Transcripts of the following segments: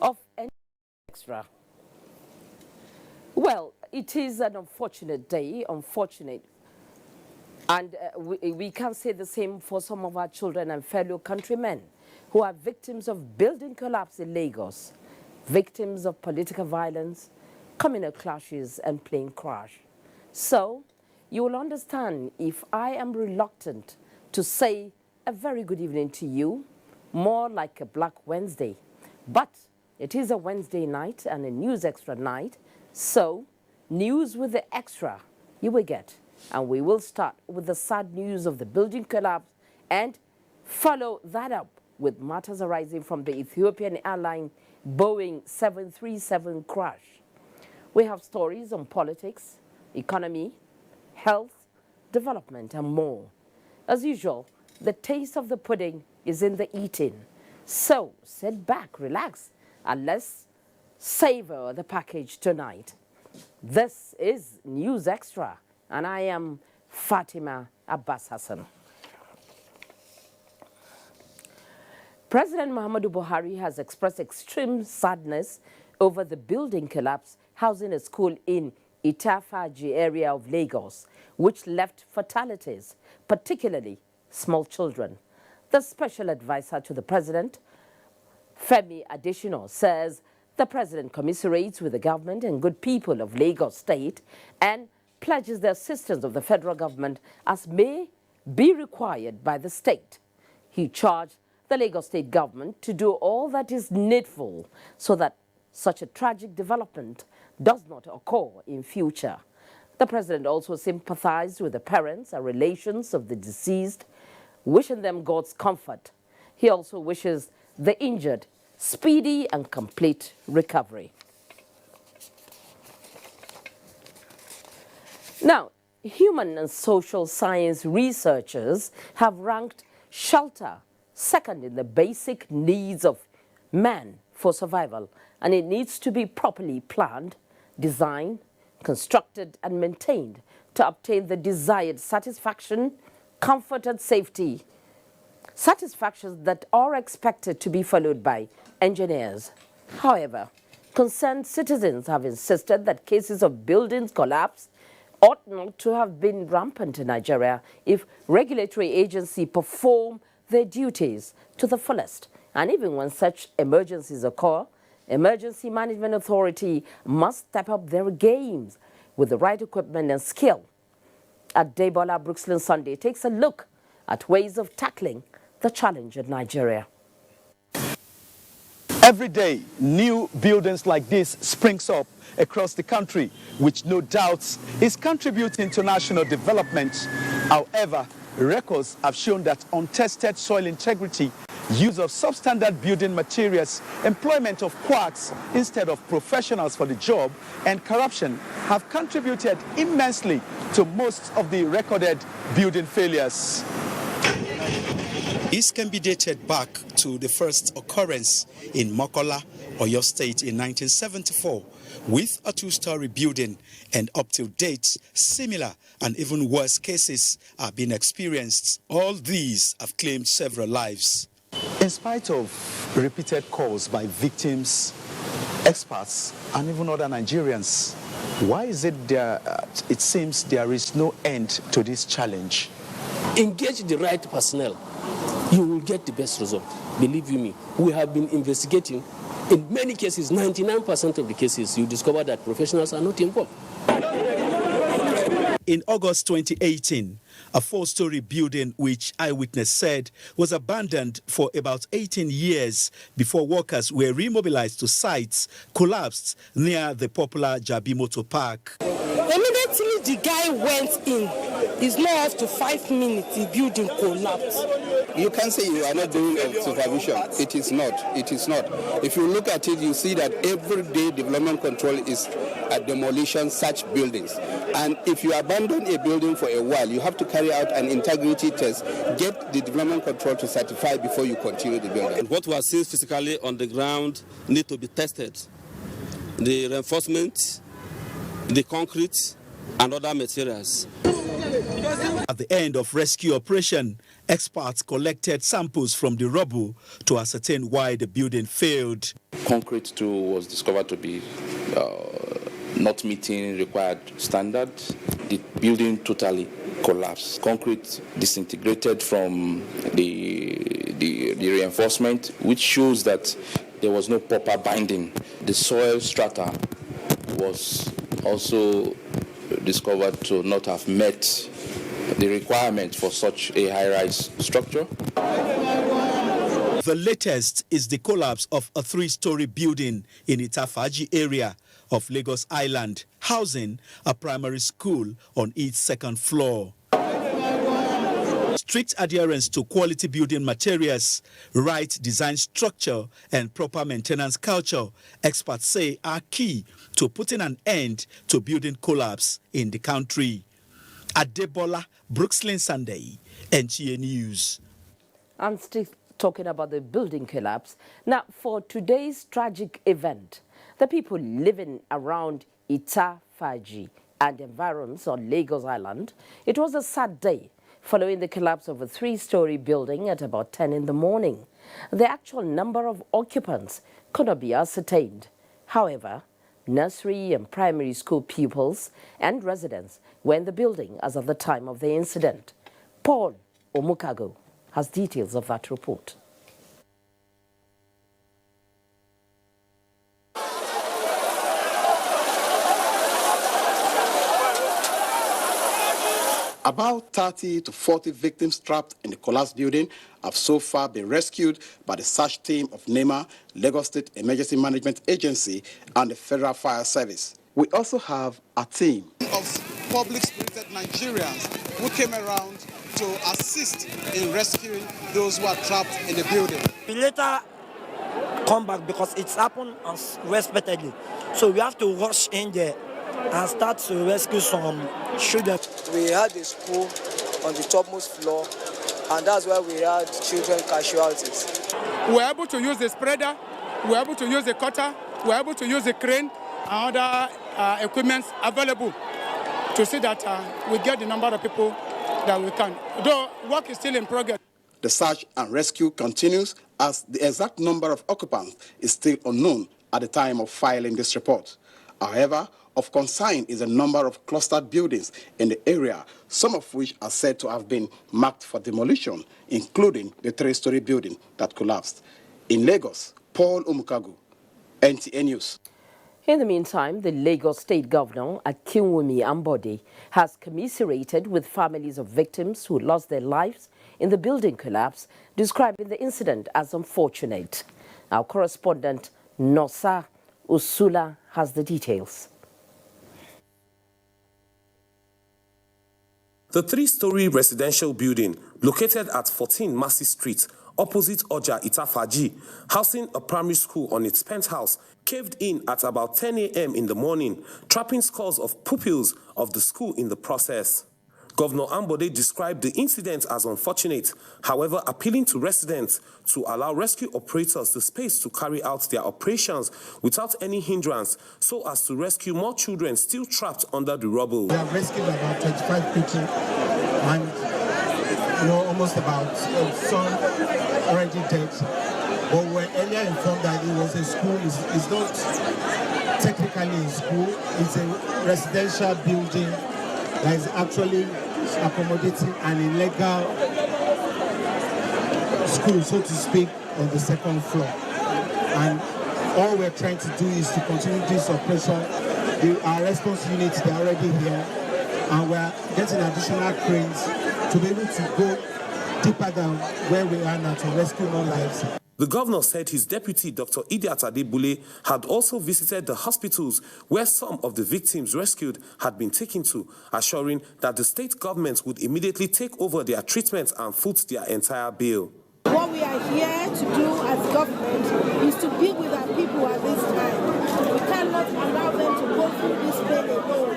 of NTA Extra. Well, it is an unfortunate day, and we can say the same for some of our children and fellow countrymen who are victims of building collapse in Lagos, victims of political violence, communal clashes and plane crash. So, you will understand if I am reluctant to say a very good evening to you, more like a Black Wednesday. But it is a Wednesday night and a News Extra night, so news with the extra you will get. And we will start with the sad news of the building collapse and follow that up with matters arising from the Ethiopian airline Boeing 737 crash. We have stories on politics, economy, health, development, and more. As usual, the taste of the pudding is in the eating. So sit back, relax, and let's savor the package tonight. This is News Extra, and I am Fatima Abbas Hassan. President Muhammadu Buhari has expressed extreme sadness over the building collapse housing a school in Itafaji area of Lagos, which left fatalities, particularly small children. The special advisor to the president, Femi Adesina, says the president commiserates with the government and good people of Lagos State and pledges the assistance of the federal government as may be required by the state. He charged the Lagos State government to do all that is needful so that such a tragic development does not occur in future. The president also sympathized with the parents and relations of the deceased, wishing them God's comfort. He also wishes the injured speedy and complete recovery. Now, human and social science researchers have ranked shelter second in the basic needs of man for survival, and it needs to be properly planned, designed, constructed, and maintained to obtain the desired satisfaction, comfort, and safety. Satisfactions that are expected to be followed by engineers. However, concerned citizens have insisted that cases of buildings collapse ought not to have been rampant in Nigeria if regulatory agencies perform their duties to the fullest. And even when such emergencies occur, Emergency Management Authority must step up their games with the right equipment and skill. At Debola Brooksland Sunday takes a look at ways of tackling the challenge in Nigeria. Every day, new buildings like this springs up across the country, which no doubt is contributing to national development. However, records have shown that untested soil integrity, use of substandard building materials, employment of quacks instead of professionals for the job, and corruption have contributed immensely to most of the recorded building failures. This can be dated back to the first occurrence in Mokola, Oyo State in 1974, with a two-story building, and up to date, similar and even worse cases have been experienced. All these have claimed several lives. In spite of repeated calls by victims, experts, and even other Nigerians, why is it it seems there is no end to this challenge? Engage the right personnel, you will get the best result. Believe you me, we have been investigating. In many cases, 99% of the cases, you discover that professionals are not involved. In August 2018, a four-story building which eyewitness said was abandoned for about 18 years before workers were remobilized to sites collapsed near the popular Jabi Motor Park. Immediately the guy went in, it's not up to 5 minutes, the building collapsed. You can say you are not doing a supervision. It is not. It is not. If you look at it, you see that everyday development control is demolition such buildings. And if you abandon a building for a while, you have to carry out an integrity test, get the development control to certify before you continue the building. And what we are seeing physically on the ground need to be tested. The reinforcement, the concrete, and other materials. At the end of rescue operation, Experts collected samples from the rubble to ascertain why the building failed. Concrete too was discovered to be not meeting required standards. The building totally collapsed. Concrete disintegrated from the reinforcement, which shows that there was no proper binding. The soil strata was also discovered to not have met the requirement for such a high-rise structure. The latest is the collapse of a 3-story building in Itafaji area of Lagos Island, housing a primary school on its 2nd floor. Strict adherence to quality building materials, right design structure, and proper maintenance culture, experts say, are key to putting an end to building collapse in the country. Adebola Brookslyn Sunday, NTA News. I'm still talking about the building collapse. Now, for today's tragic event, the people living around Itafaji and environs on Lagos Island, it was a sad day following the collapse of a 3-story building at about 10 in the morning. The actual number of occupants could not be ascertained. However, nursery and primary school pupils and residents were in the building as at the time of the incident. Paul Omukago has details of that report. About 30 to 40 victims trapped in the collapsed building have so far been rescued by the search team of NEMA, Lagos State Emergency Management Agency, and the Federal Fire Service. We also have a team of public-spirited Nigerians who came around to assist in rescuing those who are trapped in the building. We later come back because it's happened unexpectedly. So we have to rush in there and start to rescue some children. We had a school on the topmost floor, and that's where we had children casualties. We were able to use the spreader, we were able to use the cutter, we were able to use the crane and other equipment available to see that we get the number of people that we can. Though work is still in progress. The search and rescue continues as the exact number of occupants is still unknown at the time of filing this report. However, of concern is a number of clustered buildings in the area, some of which are said to have been marked for demolition, including the 3-story building that collapsed. In Lagos, Paul Omukagu, NTA News. In the meantime, the Lagos State Governor, Akinwumi Ambode, has commiserated with families of victims who lost their lives in the building collapse, describing the incident as unfortunate. Our correspondent, Nosa Usula, has the details. The 3-story residential building located at 14 Massey Street, opposite Oja Itafaji, housing a primary school on its penthouse, caved in at about 10 a.m. in the morning, trapping scores of pupils of the school in the process. Governor Ambode described the incident as unfortunate, however, appealing to residents to allow rescue operators the space to carry out their operations without any hindrance, so as to rescue more children still trapped under the rubble. We have rescued about 25 people and almost about some already dead. But we were earlier informed that it was a school. It's not technically a school. It's a residential building that is actually accommodating an illegal school, so to speak, on the 2nd floor. And all we're trying to do is to continue this operation. Our response units, they're already here, and we're getting additional cranes to be able to go deeper down where we are now to rescue more lives. The governor said his deputy, Dr. Idiat Adebule, had also visited the hospitals where some of the victims rescued had been taken to, assuring that the state government would immediately take over their treatment and foot their entire bill. What we are here to do as government is to be with our people at this time. We cannot allow them to go through this pain alone.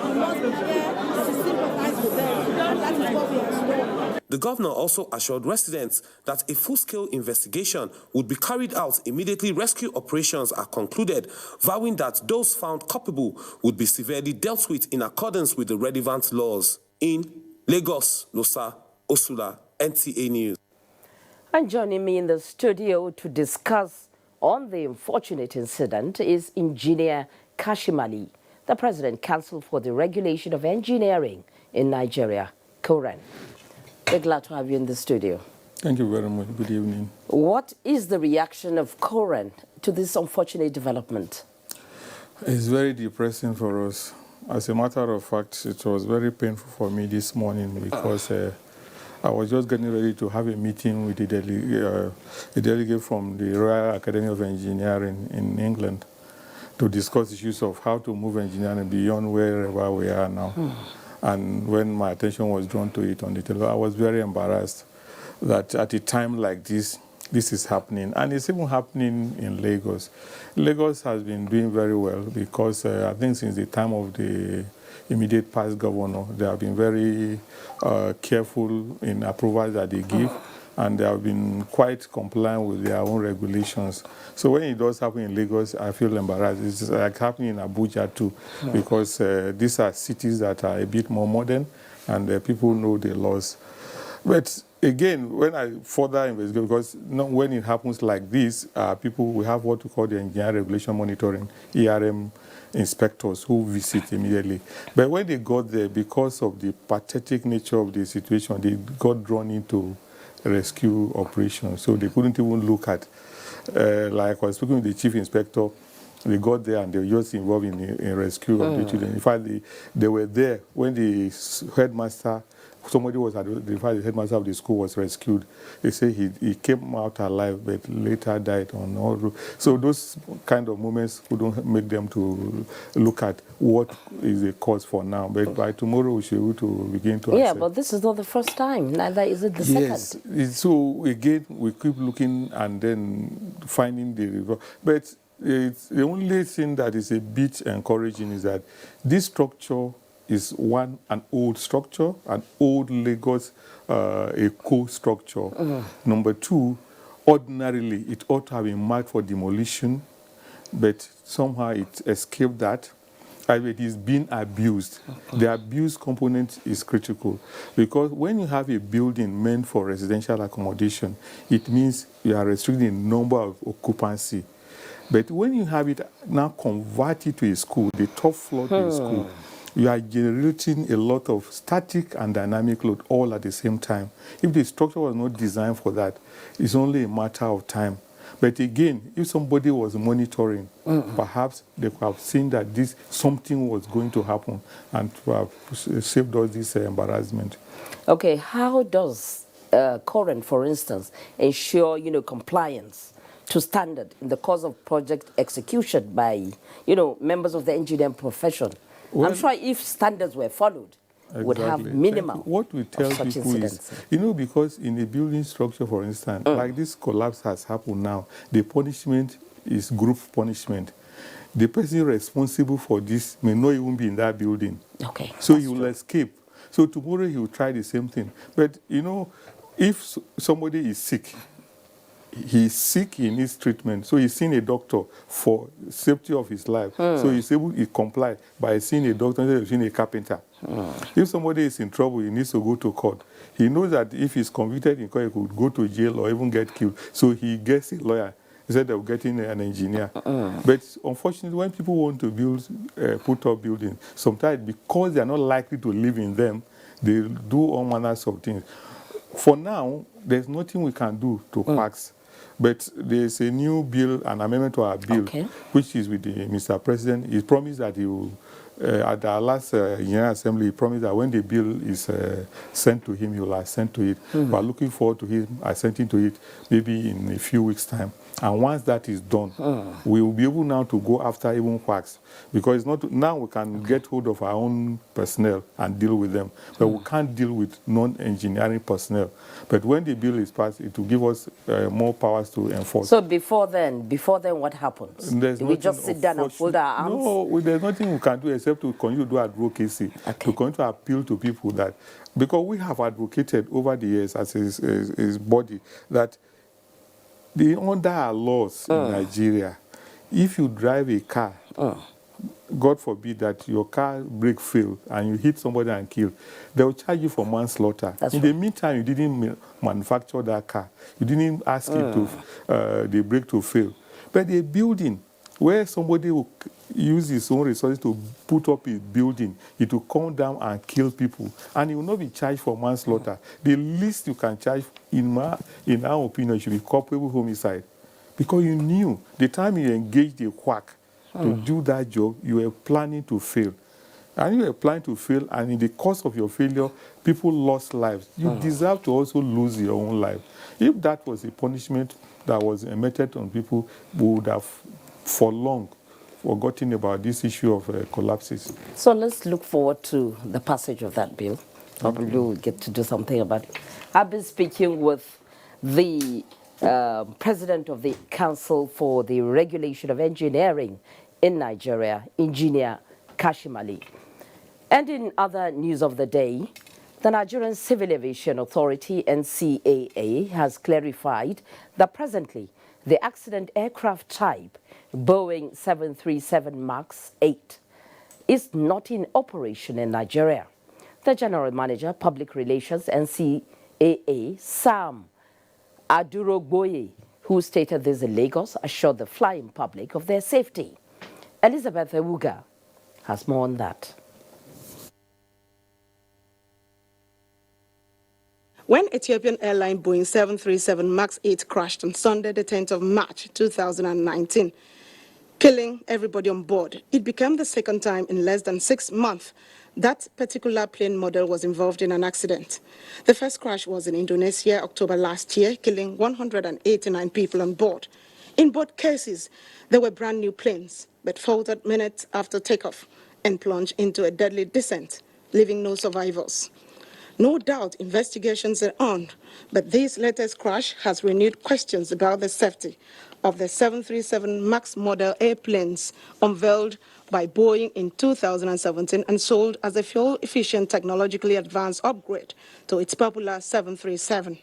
We must be here to sympathize with them. That is what we are doing. The governor also assured residents that a full-scale investigation would be carried out immediately rescue operations are concluded, vowing that those found culpable would be severely dealt with in accordance with the relevant laws. In Lagos, Nosa Osula, NTA News. And joining me in the studio to discuss on the unfortunate incident is Engineer Kashimali, the President Council for the Regulation of Engineering in Nigeria, COREN. We're glad to have you in the studio. Thank you very much. Good evening. What is the reaction of COREN to this unfortunate development? It's very depressing for us. As a matter of fact, it was very painful for me this morning because I was just getting ready to have a meeting with a delegate from the Royal Academy of Engineering in England to discuss issues of how to move engineering beyond wherever we are now. And when my attention was drawn to it on the television, I was very embarrassed that at a time like this, this is happening. And it's even happening in Lagos. Lagos has been doing very well because I think since the time of the immediate past governor, they have been very careful in approvals that they give, and they have been quite compliant with their own regulations. So when it does happen in Lagos, I feel embarrassed. It's like happening in Abuja too, because these are cities that are a bit more modern, and people know the laws. But again, when I further investigate, because when it happens like this, we have what we call the Engineering Regulation Monitoring, ERM inspectors who visit immediately. But when they got there, because of the pathetic nature of the situation, they got drawn into rescue operations. So they couldn't even look at, like I was speaking with the chief inspector, they got there and they were just involved in rescue of the children. In fact, they were there when the headmaster, somebody was identified, the headmaster of the school was rescued. They say he came out alive, but later died on all. So those kind of moments couldn't make them to look at what is the cause for now. But by tomorrow we should be able to begin to Yeah, accept. but this is not the first time. Neither is it the second. Yes. So again, we keep looking and then finding the river. But it's the only thing that is a bit encouraging is that this structure is an old structure, an old Lagos eco structure. Number two, ordinarily it ought to have been marked for demolition, but somehow it escaped that. It is being abused. The abuse component is critical because when you have a building meant for residential accommodation, it means you are restricting the number of occupancy. But when you have it now converted to a school, the top floor to a school, you are generating a lot of static and dynamic load all at the same time. If the structure was not designed for that, it's only a matter of time. But again, if somebody was monitoring, perhaps they could have seen that something was going to happen and to have saved us this embarrassment. Okay, how does COREN, for instance, ensure, compliance to standard in the course of project execution by, members of the engineering profession? Well, I'm sure if standards were followed, would have minimal. What we tell people is, because in a building structure, for instance, like this collapse has happened now, the punishment is group punishment. The person responsible for this may not even be in that building. Okay. So he will escape. So tomorrow he will try the same thing. But, if somebody is sick, he's sick, he needs treatment. So he's seeing a doctor for safety of his life. So he's able to comply by seeing a doctor instead of seeing a carpenter. If somebody is in trouble, he needs to go to court. He knows that if he's convicted in court, he could go to jail or even get killed. So he gets a lawyer instead of getting an engineer. But unfortunately, when people want to put up buildings, sometimes because they are not likely to live in them, they do all manners of things. For now, there's nothing we can do to parks. But there's a new bill, an amendment to our bill, which is with Mr. President. He promised that he will, at our last General Assembly, he promised that when the bill is sent to him, he will assent to it. We're looking forward to him assenting to it maybe in a few weeks' time. And once that is done, we will be able now to go after even quacks. Because now we can get hold of our own personnel and deal with them. But we can't deal with non-engineering personnel. But when the bill is passed, it will give us more powers to enforce. So before then what happens? Do we just sit down and fold our arms? No, there's nothing we can do except to continue to do advocacy, to continue to appeal to people that, because we have advocated over the years as his body that under our laws in Nigeria, if you drive a car God forbid that your car brake failed and you hit somebody and kill, they will charge you for manslaughter. In the meantime, you didn't manufacture that car. You didn't ask it to the brake to fail. But a building where somebody will use his own resources to put up a building, it will come down and kill people, and he will not be charged for manslaughter. The least you can charge, in our opinion, should be culpable homicide, because you knew the time you engaged a quack to do that job, you were planning to fail. And you were planning to fail, and in the course of your failure, people lost lives. You deserve to also lose your own life. If that was a punishment that was meted on people, we would have for long forgotten about this issue of collapses. So let's look forward to the passage of that bill. Probably we'll get to do something about it. I've been speaking with the president of the Council for the Regulation of Engineering in Nigeria, Engineer Kashimali. And in other news of the day, the Nigerian Civil Aviation Authority, NCAA, has clarified that presently the accident aircraft type, Boeing 737 MAX 8, is not in operation in Nigeria. The General Manager, Public Relations, NCAA, Sam Adurogboye, who stated this in Lagos, assured the flying public of their safety. Elizabeth Ewuga has more on that. When Ethiopian airline Boeing 737 MAX 8 crashed on Sunday, the 10th of March 2019, killing everybody on board, it became the second time in less than 6 months that particular plane model was involved in an accident. The first crash was in Indonesia, October last year, killing 189 people on board. In both cases, they were brand new planes, but faltered minutes after takeoff and plunged into a deadly descent, leaving no survivors. No doubt investigations are on, but this latest crash has renewed questions about the safety of the 737 MAX model airplanes unveiled by Boeing in 2017 and sold as a fuel-efficient, technologically advanced upgrade to its popular 737.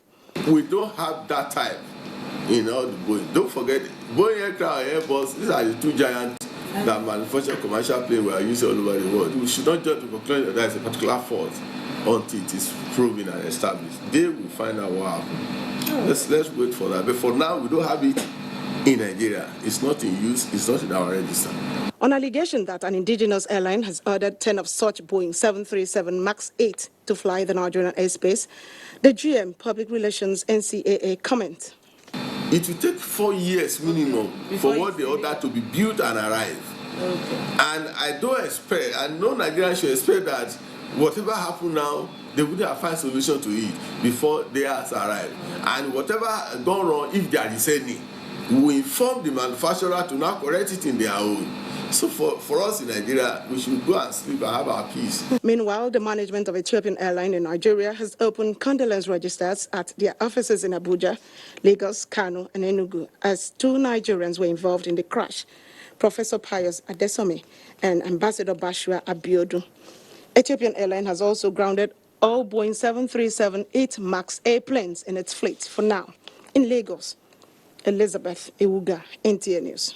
We don't have that type in all the Boeing. Don't forget, Boeing aircraft and Airbus, these are the two giants that manufacture commercial planes we are using all over the world. We should not judge to conclude that there is a particular fault until it is proven and established. They will find out what happened. Let's wait for that. But for now, we don't have it in Nigeria. It's not in use. It's not in our register. On allegation that an indigenous airline has ordered 10 of such Boeing 737 MAX 8 to fly the Nigerian airspace, the GM Public Relations NCAA comment. It will take 4 years minimum for what they order to be built and arrive. Okay. And I don't expect, and no Nigerian should expect that whatever happen now, they would have found solution to it before they has arrived. And whatever gone wrong, if there is any, we will inform the manufacturer to now correct it in their own. So for us in Nigeria, we should go and sleep and have our peace. Meanwhile, the management of Ethiopian airline in Nigeria has opened condolence registers at their offices in Abuja, Lagos, Kano, and Enugu, as 2 Nigerians were involved in the crash, Professor Pius Adesome and Ambassador Bashua Abiodun. Ethiopian Airline has also grounded all Boeing 737-8 MAX airplanes in its fleet for now. In Lagos, Elizabeth Ewuga, NTA News.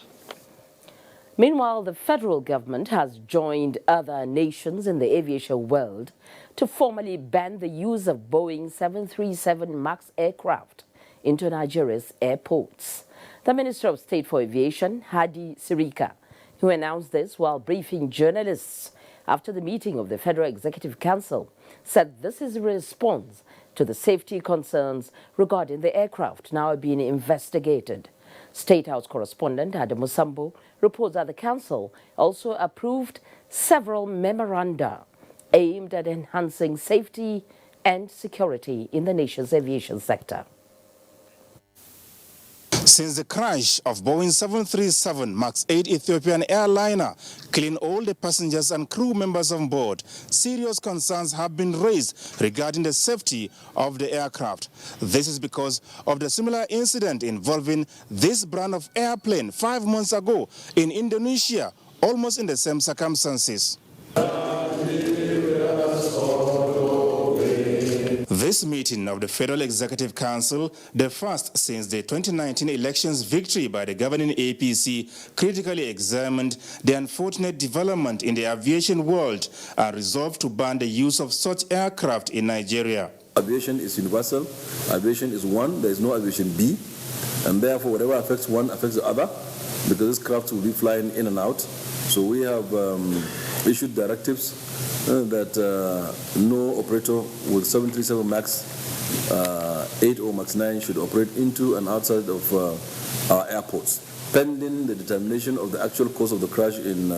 Meanwhile, the federal government has joined other nations in the aviation world to formally ban the use of Boeing 737 MAX aircraft into Nigeria's airports. The Minister of State for Aviation, Hadi Sirika, who announced this while briefing journalists after the meeting of the Federal Executive Council, said this is a response to the safety concerns regarding the aircraft now being investigated. State House correspondent Adam Musambo reports that the Council also approved several memoranda aimed at enhancing safety and security in the nation's aviation sector. Since the crash of Boeing 737 MAX 8 Ethiopian airliner, killing all the passengers and crew members on board, serious concerns have been raised regarding the safety of the aircraft. This is because of the similar incident involving this brand of airplane 5 months ago in Indonesia, almost in the same This meeting of the Federal Executive Council, the first since the 2019 elections victory by the governing APC, critically examined the unfortunate development in the aviation world and resolved to ban the use of such aircraft in Nigeria. Aviation is universal. Aviation is one. There is no aviation B. And therefore, whatever affects one affects the other, because this craft will be flying in and out. So we have issued directives that no operator with 737 MAX 8 or MAX 9 should operate into and outside of our airports, pending the determination of the actual cause of the crash in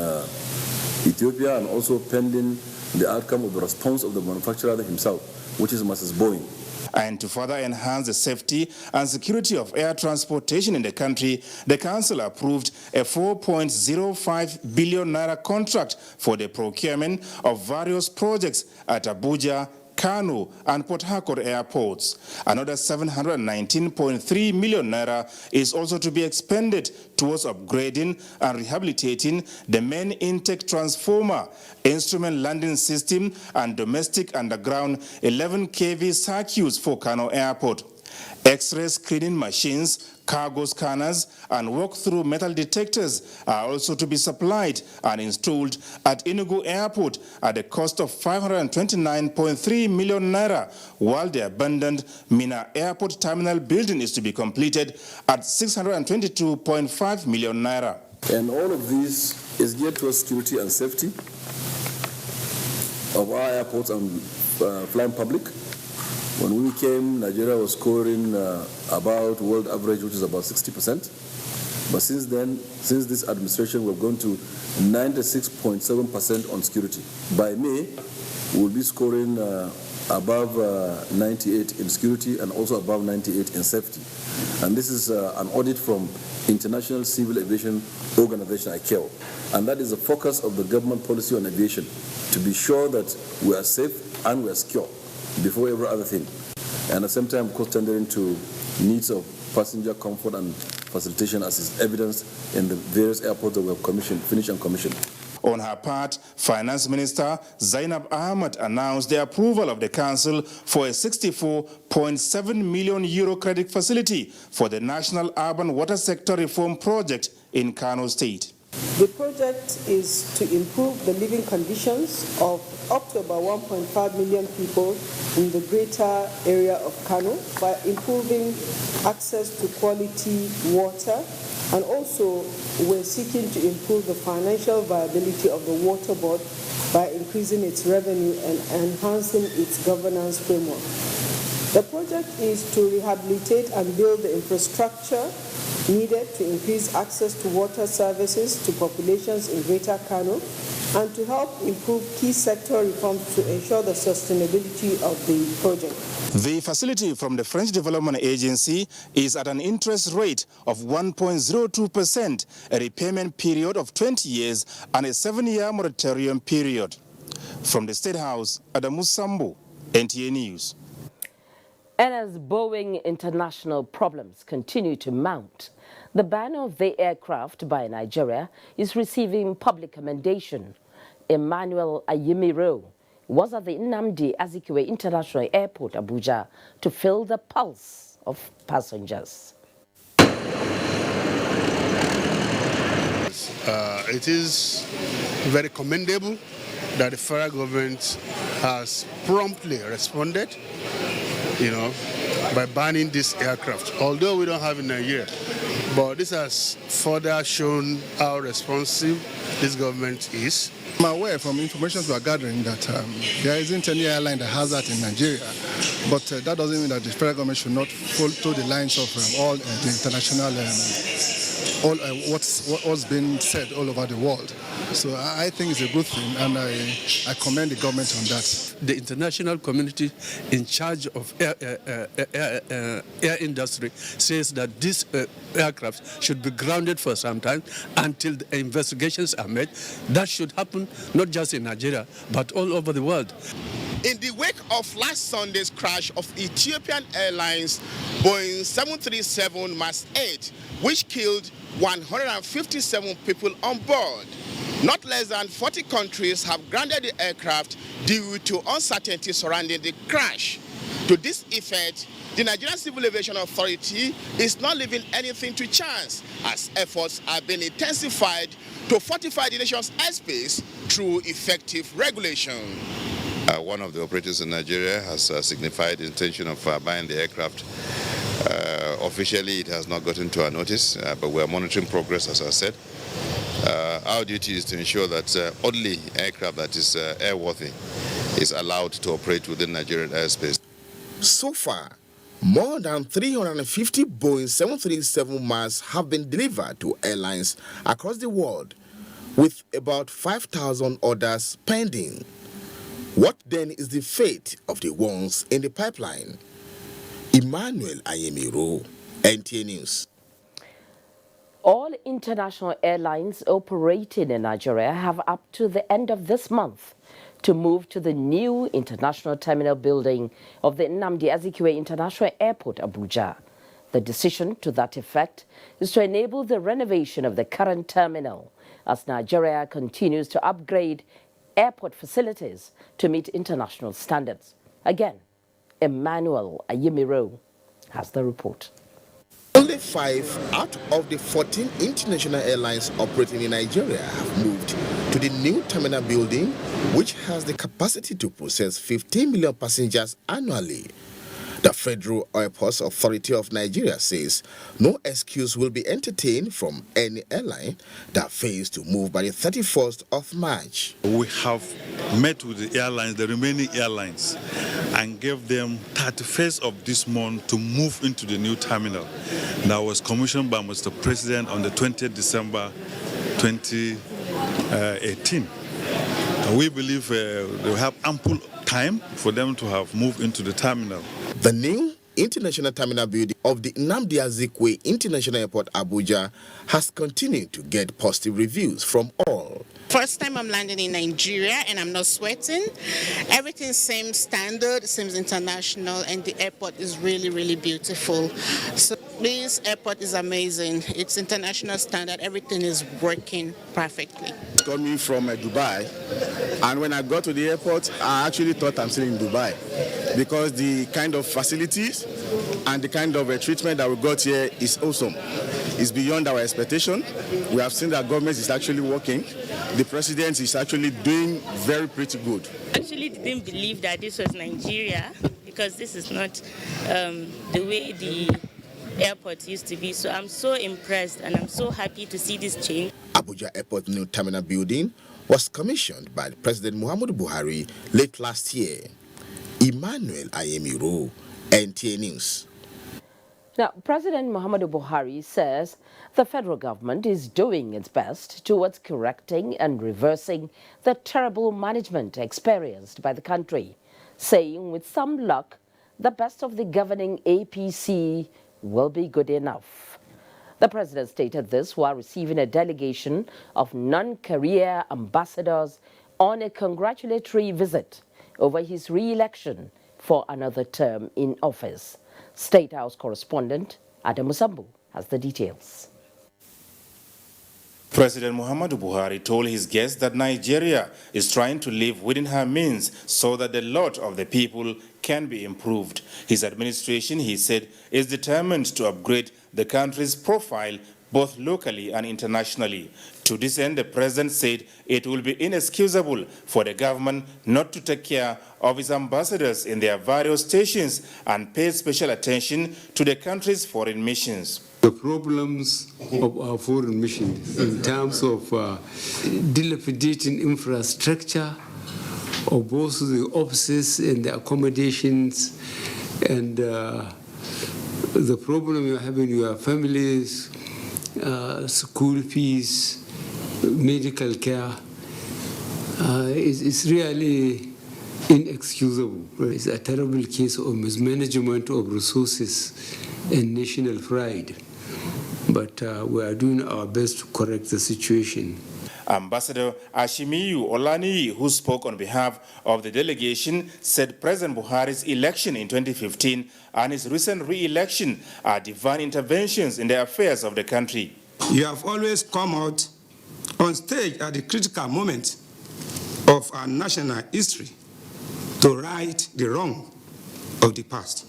Ethiopia, and also pending the outcome of the response of the manufacturer himself, which is Mrs. Boeing. And to further enhance the safety and security of air transportation in the country, the Council approved a 4.05 billion naira contract for the procurement of various projects at Abuja, Kano and Port Harcourt airports. Another 719.3 million naira is also to be expended towards upgrading and rehabilitating the main intake transformer, instrument landing system and domestic underground 11 kV circuits for Kano Airport. X-ray screening machines, cargo scanners and walk-through metal detectors are also to be supplied and installed at Enugu Airport at the cost of 529.3 million naira, while the abandoned Mina Airport Terminal building is to be completed at 622.5 million naira. And all of this is geared towards security and safety of our airports and flying public. When we came, Nigeria was scoring about world average, which is about 60%. But since then, since this administration, we've gone to 96.7% on security. By May, we'll be scoring above 98 in security and also above 98 in safety. And this is an audit from International Civil Aviation Organization, ICAO. And that is the focus of the government policy on aviation, to be sure that we are safe and we are secure before every other thing. And at the same time, of course, tendering to needs of passenger comfort and facilitation, as is evidenced in the various airports that we have finished and commissioned. On her part, Finance Minister Zainab Ahmed announced the approval of the Council for a 64.7 million euro credit facility for the National Urban Water Sector Reform Project in Kano State. The project is to improve the living conditions of up to about 1.5 million people in the greater area of Kano by improving access to quality water, and also we're seeking to improve the financial viability of the water board by increasing its revenue and enhancing its governance framework. The project is to rehabilitate and build the infrastructure needed to increase access to water services to populations in Greater Kano and to help improve key sector reforms to ensure the sustainability of the project. The facility from the French Development Agency is at an interest rate of 1.02%, a repayment period of 20 years and a 7-year moratorium period. From the State House, Adamu Sambo, NTA News. And as Boeing international problems continue to mount, the ban of the aircraft by Nigeria is receiving public commendation. Emmanuel Ayimiro was at the Nnamdi Azikiwe International Airport, Abuja, to feel the pulse of passengers. It is very commendable that the federal government has promptly responded, by banning this aircraft, although we don't have it in Nigeria. But this has further shown how responsive this government is. I'm aware from information we are gathering that there isn't any airline that has that in Nigeria, but that doesn't mean that the federal government should not follow the lines of all the international, what's been said all over the world. So I think it's a good thing, and I commend the government on that. The international community in charge of air industry says that this aircraft should be grounded for some time until the investigations are made. That should happen not just in Nigeria, but all over the world. In the wake of last Sunday's crash of Ethiopian Airlines Boeing 737 MAX 8, which killed 157 people on board, not less than 40 countries have grounded the aircraft due to uncertainty surrounding the crash. To this effect, the Nigerian Civil Aviation Authority is not leaving anything to chance as efforts have been intensified to fortify the nation's airspace through effective regulation. One of the operators in Nigeria has signified the intention of buying the aircraft. Officially, it has not gotten to our notice, but we are monitoring progress, as I said. Our duty is to ensure that only aircraft that is airworthy is allowed to operate within Nigerian airspace. So far, more than 350 Boeing 737 MAX have been delivered to airlines across the world, with about 5,000 orders pending. What then is the fate of the ones in the pipeline? Emmanuel Ayemiro, NTA News. All international airlines operating in Nigeria have up to the end of this month to move to the new international terminal building of the Nnamdi Azikiwe International Airport, Abuja. The decision to that effect is to enable the renovation of the current terminal as Nigeria continues to upgrade airport facilities to meet international standards. Again, Emmanuel Ayemiro has the report. Only 5 out of the 14 international airlines operating in Nigeria have moved to the new terminal building, which has the capacity to process 15 million passengers annually. The Federal Airports Authority of Nigeria says no excuse will be entertained from any airline that fails to move by the 31st of March. We have met with the airlines, the remaining airlines, and gave them 31st of this month to move into the new terminal that was commissioned by Mr. President on the 20th December 2018. We believe they have ample time for them to have moved into the terminal. The new international terminal building of the Nnamdi Azikiwe International Airport, Abuja, has continued to get positive reviews from all. First time I'm landing in Nigeria and I'm not sweating. Everything seems standard, seems international, and the airport is really, really beautiful. So this airport is amazing. It's international standard. Everything is working perfectly. Coming from Dubai, and when I got to the airport, I actually thought I'm still in Dubai because the kind of facilities and the kind of treatment that we got here is awesome. It's beyond our expectation. We have seen that government is actually working. The president is actually doing very pretty good. I actually didn't believe that this was Nigeria because this is not the way the airport used to be. So I'm so impressed and I'm so happy to see this change. Abuja Airport new terminal building was commissioned by President Muhammadu Buhari late last year. Emmanuel Ayemiro, NTA News. Now, President Muhammadu Buhari says the federal government is doing its best towards correcting and reversing the terrible management experienced by the country, saying with some luck, the best of the governing APC will be good enough. The president stated this while receiving a delegation of non-career ambassadors on a congratulatory visit over his re-election for another term in office. State House correspondent Adam Musambu has the details. President Muhammadu Buhari told his guests that Nigeria is trying to live within her means so that the lot of the people can be improved. His administration, he said, is determined to upgrade the country's profile both locally and internationally. To this end, the president said it will be inexcusable for the government not to take care of its ambassadors in their various stations and pay special attention to the country's foreign missions. The problems of our foreign missions in terms of dilapidating infrastructure of both the offices and the accommodations, and the problem you're having in your families, school fees, medical care, is really inexcusable. It's a terrible case of mismanagement of resources and national pride. But we are doing our best to correct the situation. Ambassador Ashimiyu Olaniyi, who spoke on behalf of the delegation, said President Buhari's election in 2015 and his recent re-election are divine interventions in the affairs of the country. You have always come out on stage at the critical moment of our national history to right the wrong of the past.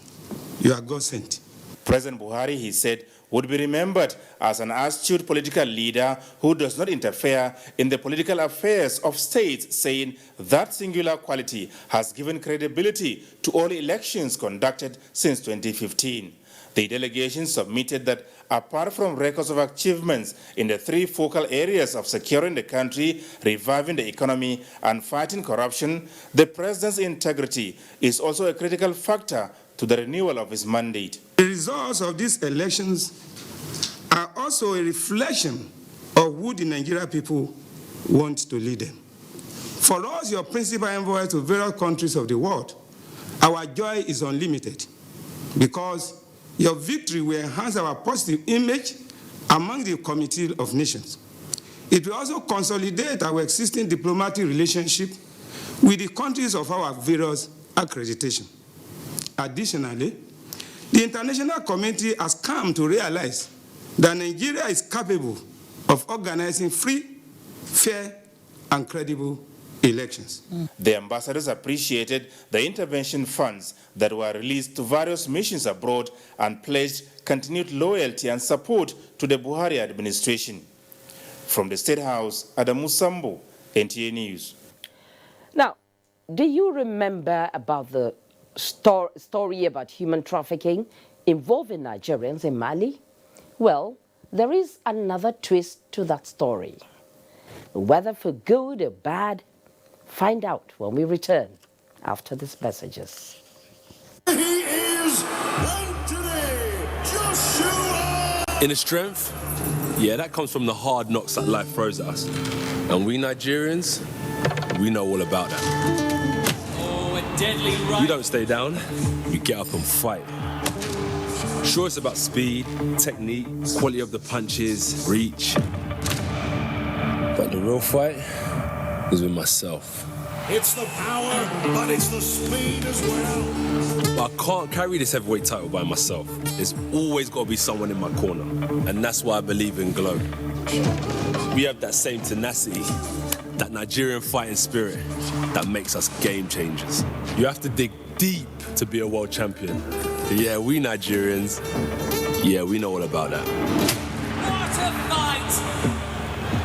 You are God sent. President Buhari, he said, would be remembered as an astute political leader who does not interfere in the political affairs of states, saying that singular quality has given credibility to all elections conducted since 2015. The delegation submitted that apart from records of achievements in the three focal areas of securing the country, reviving the economy, and fighting corruption, the president's integrity is also a critical factor to the renewal of his mandate. The results of these elections are also a reflection of who the Nigerian people want to lead them. For us, your principal envoy to various countries of the world, our joy is unlimited because your victory will enhance our positive image among the Committee of Nations. It will also consolidate our existing diplomatic relationship with the countries of our various accreditation. Additionally, the international community has come to realize that Nigeria is capable of organizing free, fair, and credible elections. The ambassadors appreciated the intervention funds that were released to various missions abroad and pledged continued loyalty and support to the Buhari administration. From the State House, Adamu Sambo, NTA News. Now, do you remember about the story about human trafficking involving Nigerians in Mali? Well, there is another twist to that story. Whether for good or bad, find out when we return after these messages. He is Anthony Joshua! Inner strength? Yeah, that comes from the hard knocks that life throws at us. And we Nigerians, we know all about that. Deadly right. You don't stay down, you get up and fight. Sure, it's about speed, technique, quality of the punches, reach. But the real fight is with myself. It's the power, but it's the speed as well. But I can't carry this heavyweight title by myself. There's always got to be someone in my corner. And that's why I believe in Glow. We have that same tenacity, that Nigerian fighting spirit that makes us game changers. You have to dig deep to be a world champion. Yeah, we Nigerians, yeah, we know all about that. What a fight!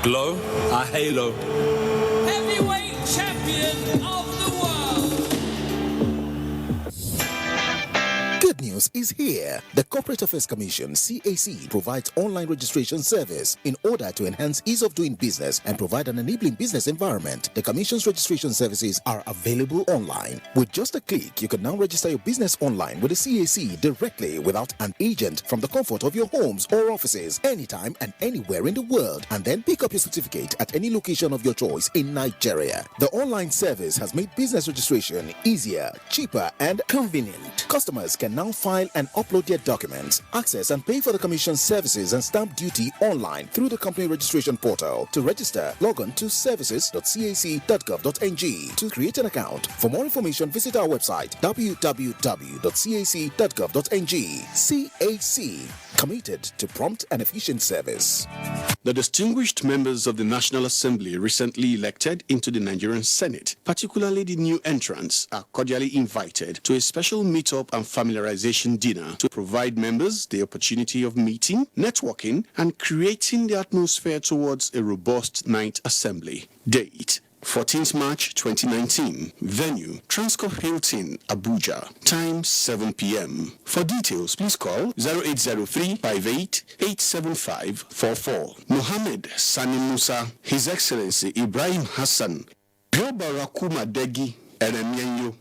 Glow, our halo. Heavyweight champion of the world! Good news is here. The Corporate Affairs Commission, CAC, provides online registration service in order to enhance ease of doing business and provide an enabling business environment. The Commission's registration services are available online. With just a click, you can now register your business online with the CAC directly without an agent from the comfort of your homes or offices, anytime and anywhere in the world, and then pick up your certificate at any location of your choice in Nigeria. The online service has made business registration easier, cheaper, and convenient. Customers can now file and upload their documents, access and pay for the Commission's services and stamp duty online through the company registration portal. To register, log on to services.cac.gov.ng to create an account. For more information, visit our website www.cac.gov.ng. CAC, committed to prompt and efficient service. The distinguished members of the National Assembly recently elected into the Nigerian Senate, particularly the new entrants, are cordially invited to a special meet-up and familiarization dinner to provide members the opportunity of meeting, networking, and creating the atmosphere towards a robust night assembly. Date: 14th March 2019. Venue: Transcorp Hilton, Abuja. Time: 7 p.m. For details, please call 0803-58-87544. Mohammed Sani Musa, His Excellency Ibrahim Hassan, Biobarakuma Degi, Eremienyo,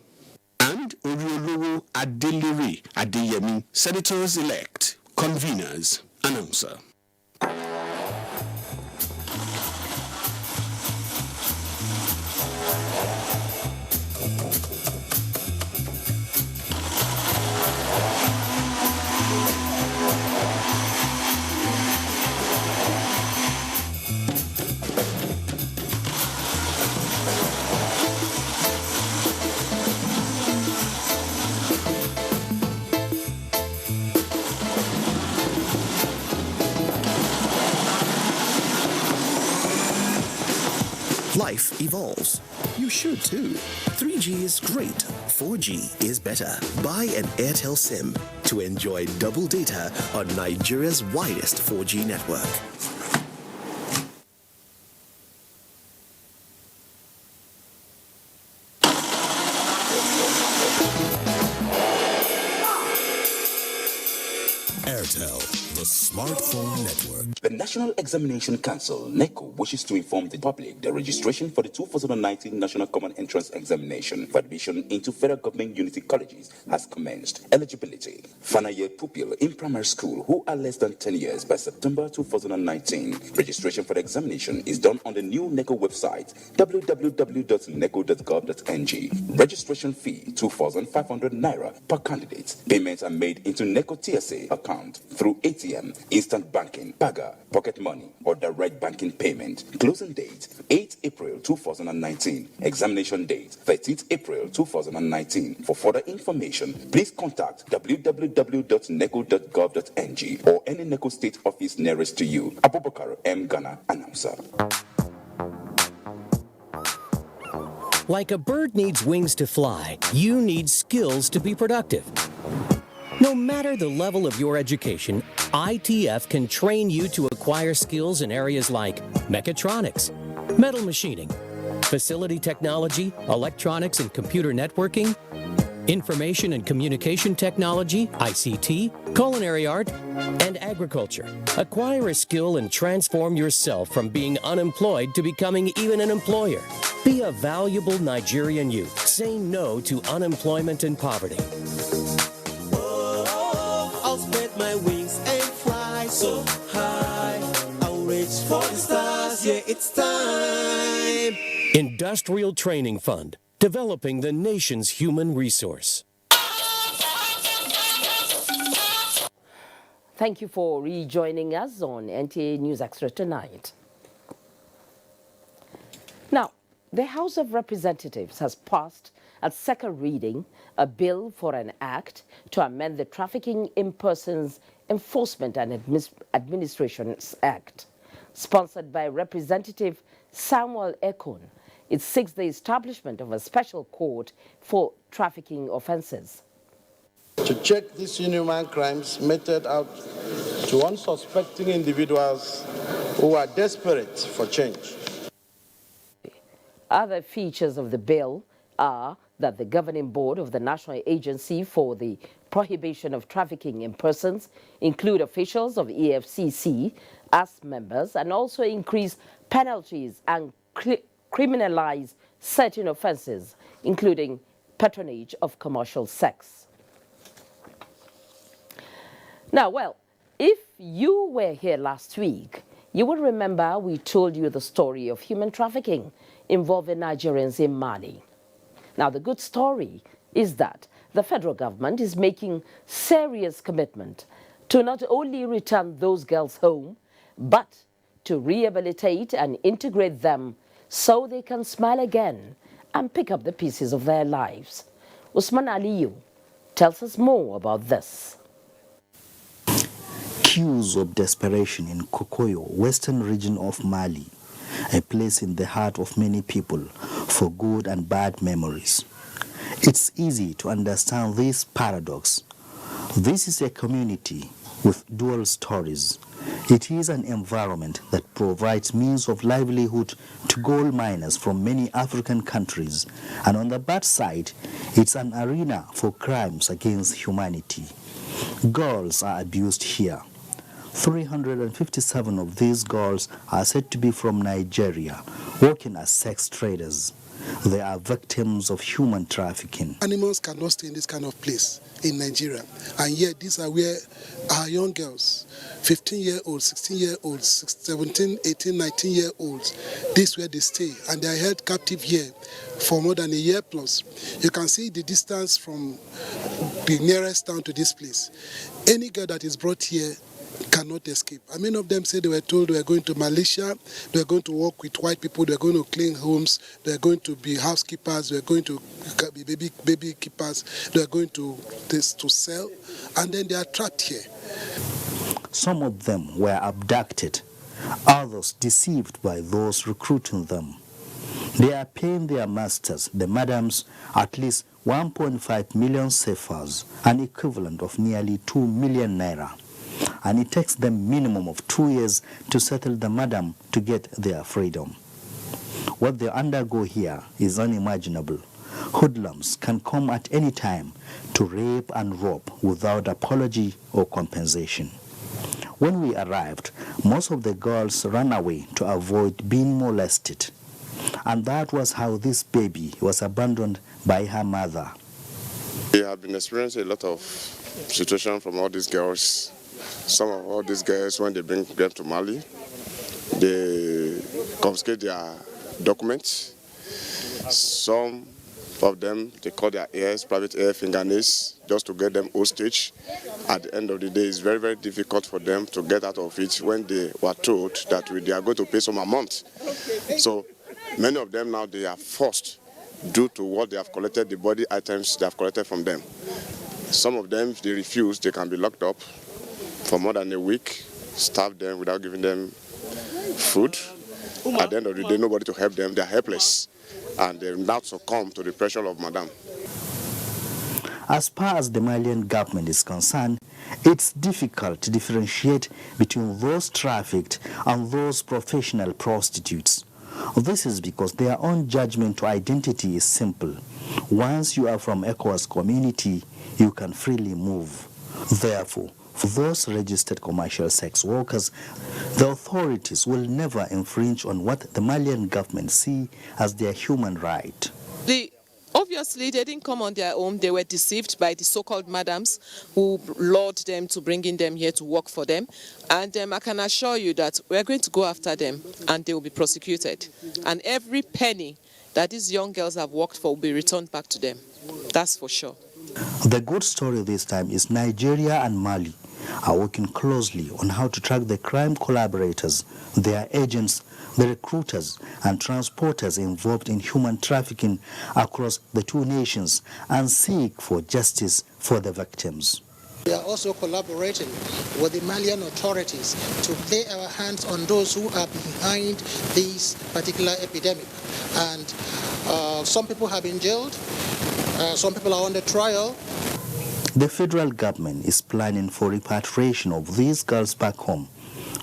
and Oriolowo Adeliri Adeyemi, Senators-elect, Conveners, Announcer. Life evolves. You should too. 3G is great. 4G is better. Buy an Airtel SIM to enjoy double data on Nigeria's widest 4G network. Airtel, the smartphone network. The National Examination Council, NECO, wishes to inform the public that registration for the 2019 National Common Entrance Examination for admission into federal government unity colleges has commenced. Eligibility: final year pupil in primary school who are less than 10 years by September 2019. Registration for the examination is done on the new NECO website, www.neco.gov.ng. Registration fee, 2,500 naira per candidate. Payments are made into NECO TSA account through ATM, instant banking, Paga, pocket money, or direct banking payment. Closing date, 8 April 2019. Examination date, 13th April 2019. For further information, please contact www.neco.gov.ng or any NECO state office nearest to you. Abubakar M. Ghana, announcer. Like a bird needs wings to fly, you need skills to be productive. No matter the level of your education, ITF can train you to acquire skills in areas like mechatronics, metal machining, facility technology, electronics and computer networking, information and communication technology, ICT, culinary art, and agriculture. Acquire a skill and transform yourself from being unemployed to becoming even an employer. Be a valuable Nigerian youth. Say no to unemployment and poverty. I'll spread my wings and fly so high. I'll reach for the stars, yeah, it's time. Industrial Training Fund, developing the nation's human resource. Thank you for rejoining us on NTA News Extra tonight. Now, the House of Representatives has passed at second reading a bill for an act to amend the Trafficking in Persons Enforcement and Administrations Act. Sponsored by Representative Samuel Ekun, it seeks the establishment of a special court for trafficking offenses. To check these inhuman crimes meted out to unsuspecting individuals who are desperate for change. Other features of the bill are that the governing board of the National Agency for the Prohibition of Trafficking in Persons include officials of EFCC as members, and also increase penalties and criminalize certain offenses, including patronage of commercial sex. Now, well, if you were here last week, you will remember we told you the story of human trafficking involving Nigerians in Mali. Now, the good story is that the federal government is making serious commitment to not only return those girls home, but to rehabilitate and integrate them so they can smile again and pick up the pieces of their lives. Usman Aliyu tells us more about this. Queues of desperation in Kokoyo, western region of Mali, a place in the heart of many people for good and bad memories. It's easy to understand this paradox. This is a community with dual stories. It is an environment that provides means of livelihood to gold miners from many African countries, and on the bad side, it's an arena for crimes against humanity. Girls are abused here. 357 of these girls are said to be from Nigeria, working as sex traders. They are victims of human trafficking. Animals cannot stay in this kind of place in Nigeria, and yet these are where our young girls, 15-year-olds, 16-year-olds, 17, 18, 19-year-olds, this is where they stay, and they are held captive here for more than a year plus. You can see the distance from the nearest town to this place. Any girl that is brought here cannot escape. And many of them say they were told they were going to Malaysia, they were going to work with white people, they were going to clean homes, they were going to be housekeepers, they were going to be baby keepers, they were going to sell, and then they are trapped here. Some of them were abducted, others deceived by those recruiting them. They are paying their masters, the madams, at least 1.5 million cefas, an equivalent of nearly 2 million naira. And it takes them minimum of 2 years to settle the madam to get their freedom. What they undergo here is unimaginable. Hoodlums can come at any time to rape and rob without apology or compensation. When we arrived, most of the girls ran away to avoid being molested. And that was how this baby was abandoned by her mother. We have been experiencing a lot of situations from all these girls. Some of all these girls, when they bring them to Mali, they confiscate their documents. Some of them, they cut their ears, private ear, fingernails, just to get them hostage. At the end of the day, it's very, very difficult for them to get out of it when they were told that they are going to pay some amount. So many of them now, they are forced due to what they have collected, the body items they have collected from them. Some of them, if they refuse, they can be locked up for more than a week, starve them without giving them food. At the end of the day, nobody to help them, they are helpless. And they now succumb to the pressure of Madame. As far as the Malian government is concerned, it's difficult to differentiate between those trafficked and those professional prostitutes. This is because their own judgment to identity is simple. Once you are from ECOWAS community, you can freely move. Therefore, for those registered commercial sex workers, the authorities will never infringe on what the Malian government see as their human right. Obviously, they didn't come on their own. They were deceived by the so-called madams who lured them to bringing them here to work for them. And I can assure you that we're going to go after them and they will be prosecuted. And every penny that these young girls have worked for will be returned back to them. That's for sure. The good story this time is Nigeria and Mali are working closely on how to track the crime collaborators, their agents, the recruiters and transporters involved in human trafficking across the two nations and seek for justice for the victims. We are also collaborating with the Malian authorities to lay our hands on those who are behind this particular epidemic. And some people have been jailed, some people are under trial. The federal government is planning for repatriation of these girls back home,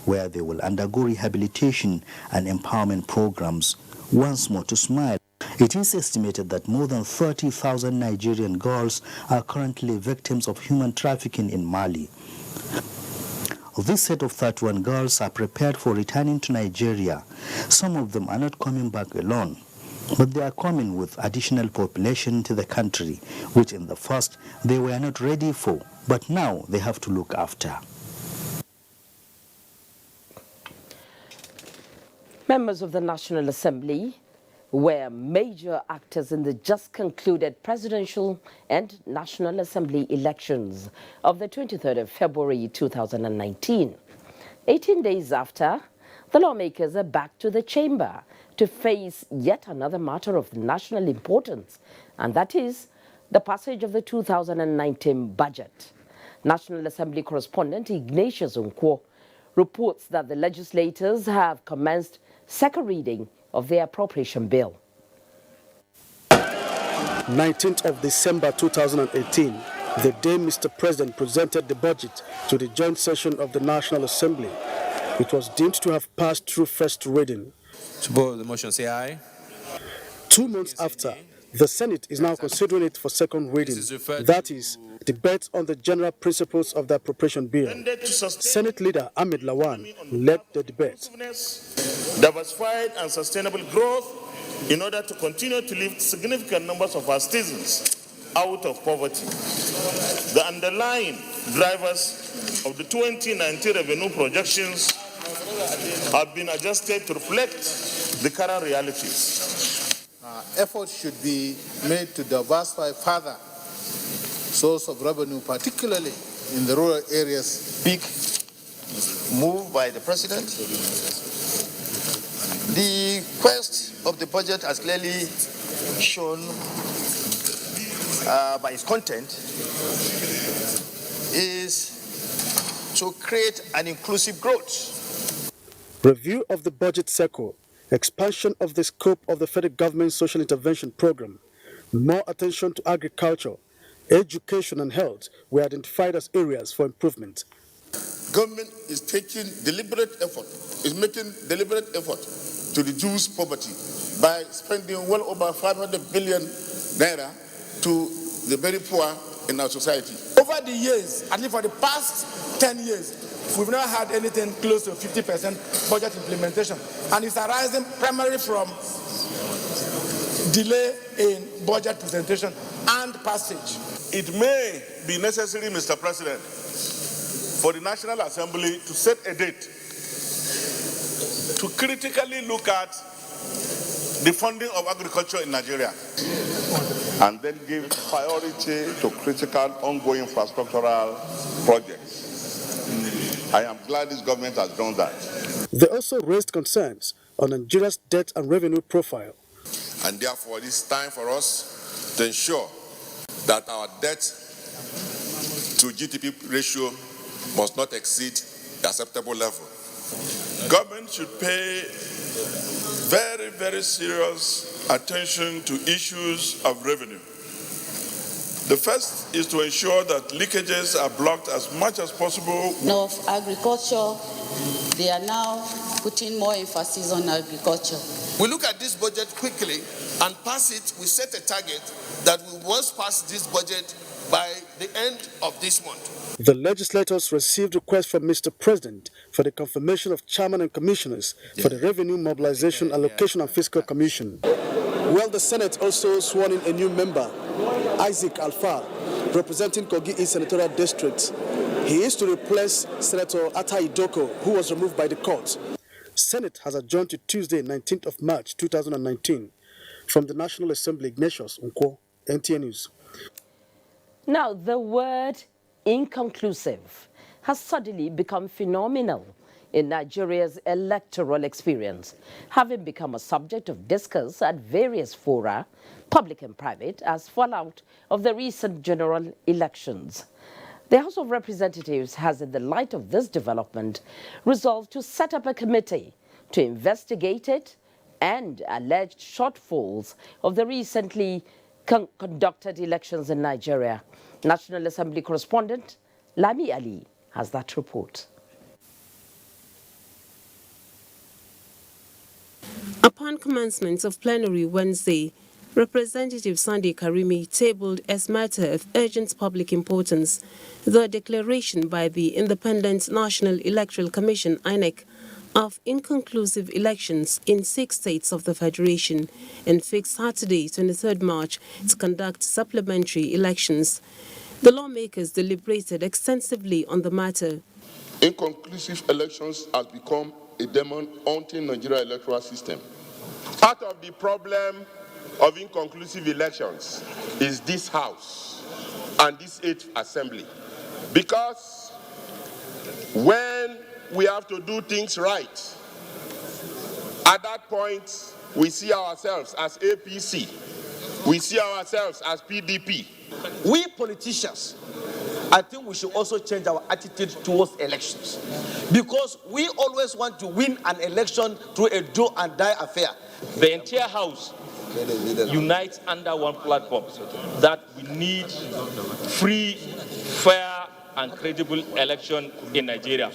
where they will undergo rehabilitation and empowerment programs once more to smile. It is estimated that more than 30,000 Nigerian girls are currently victims of human trafficking in Mali. This set of 31 girls are prepared for returning to Nigeria. Some of them are not coming back alone, but they are coming with additional population to the country, which in the first they were not ready for, but now they have to look after. Members of the National Assembly were major actors in the just concluded presidential and National Assembly elections of the 23rd of February 2019. 18 days after, the lawmakers are back to the chamber to face yet another matter of national importance, and that is the passage of the 2019 budget. National Assembly correspondent Ignatius Nkwo reports that the legislators have commenced second reading of the appropriation bill. 19th of December 2018, the day Mr. President presented the budget to the joint session of the National Assembly. It was deemed to have passed through first reading. Support the motion, say aye. 2 months after, the Senate is now considering it for second reading. That is, debate on the general principles of the appropriation bill. Senate leader Ahmed Lawan led the debate. Diversified and sustainable growth in order to continue to lift significant numbers of our citizens out of poverty. The underlying drivers of the 2019 revenue projections have been adjusted to reflect the current realities. Efforts should be made to diversify further source of revenue, particularly in the rural areas. Big move by the president. The quest of the budget has clearly shown by its content is to create an inclusive growth. Review of the budget cycle expansion of the scope of the federal government's social intervention program, more attention to agriculture, education and health were identified as areas for improvement. Government is making deliberate effort to reduce poverty by spending well over 500 billion naira to the very poor in our society. Over the years, at least for the past 10 years, we've never had anything close to 50% budget implementation. And it's arising primarily from delay in budget presentation and passage. It may be necessary, Mr. President, for the National Assembly to set a date to critically look at the funding of agriculture in Nigeria and then give priority to critical ongoing infrastructural projects. I am glad this government has done that. They also raised concerns on Nigeria's debt and revenue profile. And therefore, it is time for us to ensure that our debt to GDP ratio must not exceed the acceptable level. Government should pay very, very serious attention to issues of revenue. The first is to ensure that leakages are blocked as much as possible. Of agriculture, they are now putting more emphasis on agriculture. We look at this budget quickly and pass it. We set a target that we must pass this budget by the end of this month. The legislators received requests from Mr. President for the confirmation of chairman and commissioners for the Revenue Mobilization, Allocation and Fiscal Commission. Well, the Senate also sworn in a new member, Isaac Alfa, representing Kogi East Senatorial District. He is to replace Senator Ata Idoko, who was removed by the court. Senate has adjourned to Tuesday, 19th of March, 2019. From the National Assembly, Ignatius Unko, NTA News. Now, the word inconclusive has suddenly become phenomenal in Nigeria's electoral experience, having become a subject of discourse at various fora, public and private, as fallout of the recent general elections. The House of Representatives has, in the light of this development, resolved to set up a committee to investigate it and alleged shortfalls of the recently conducted elections in Nigeria. National Assembly correspondent Lami Ali has that report. Upon commencement of plenary Wednesday, Representative Sunday Karimi tabled as matter of urgent public importance the declaration by the Independent National Electoral Commission (INEC) of inconclusive elections in 6 states of the Federation and fixed Saturday, 23rd March, to conduct supplementary elections. The lawmakers deliberated extensively on the matter. Inconclusive elections has become a demon haunting Nigeria's electoral system. Part of the problem of inconclusive elections is this House and this 8th Assembly. Because when we have to do things right, at that point, we see ourselves as APC. We see ourselves as PDP. We politicians, I think we should also change our attitude towards elections, because we always want to win an election through a do and die affair. The entire House unites under one platform that we need free, fair, and credible election in Nigeria.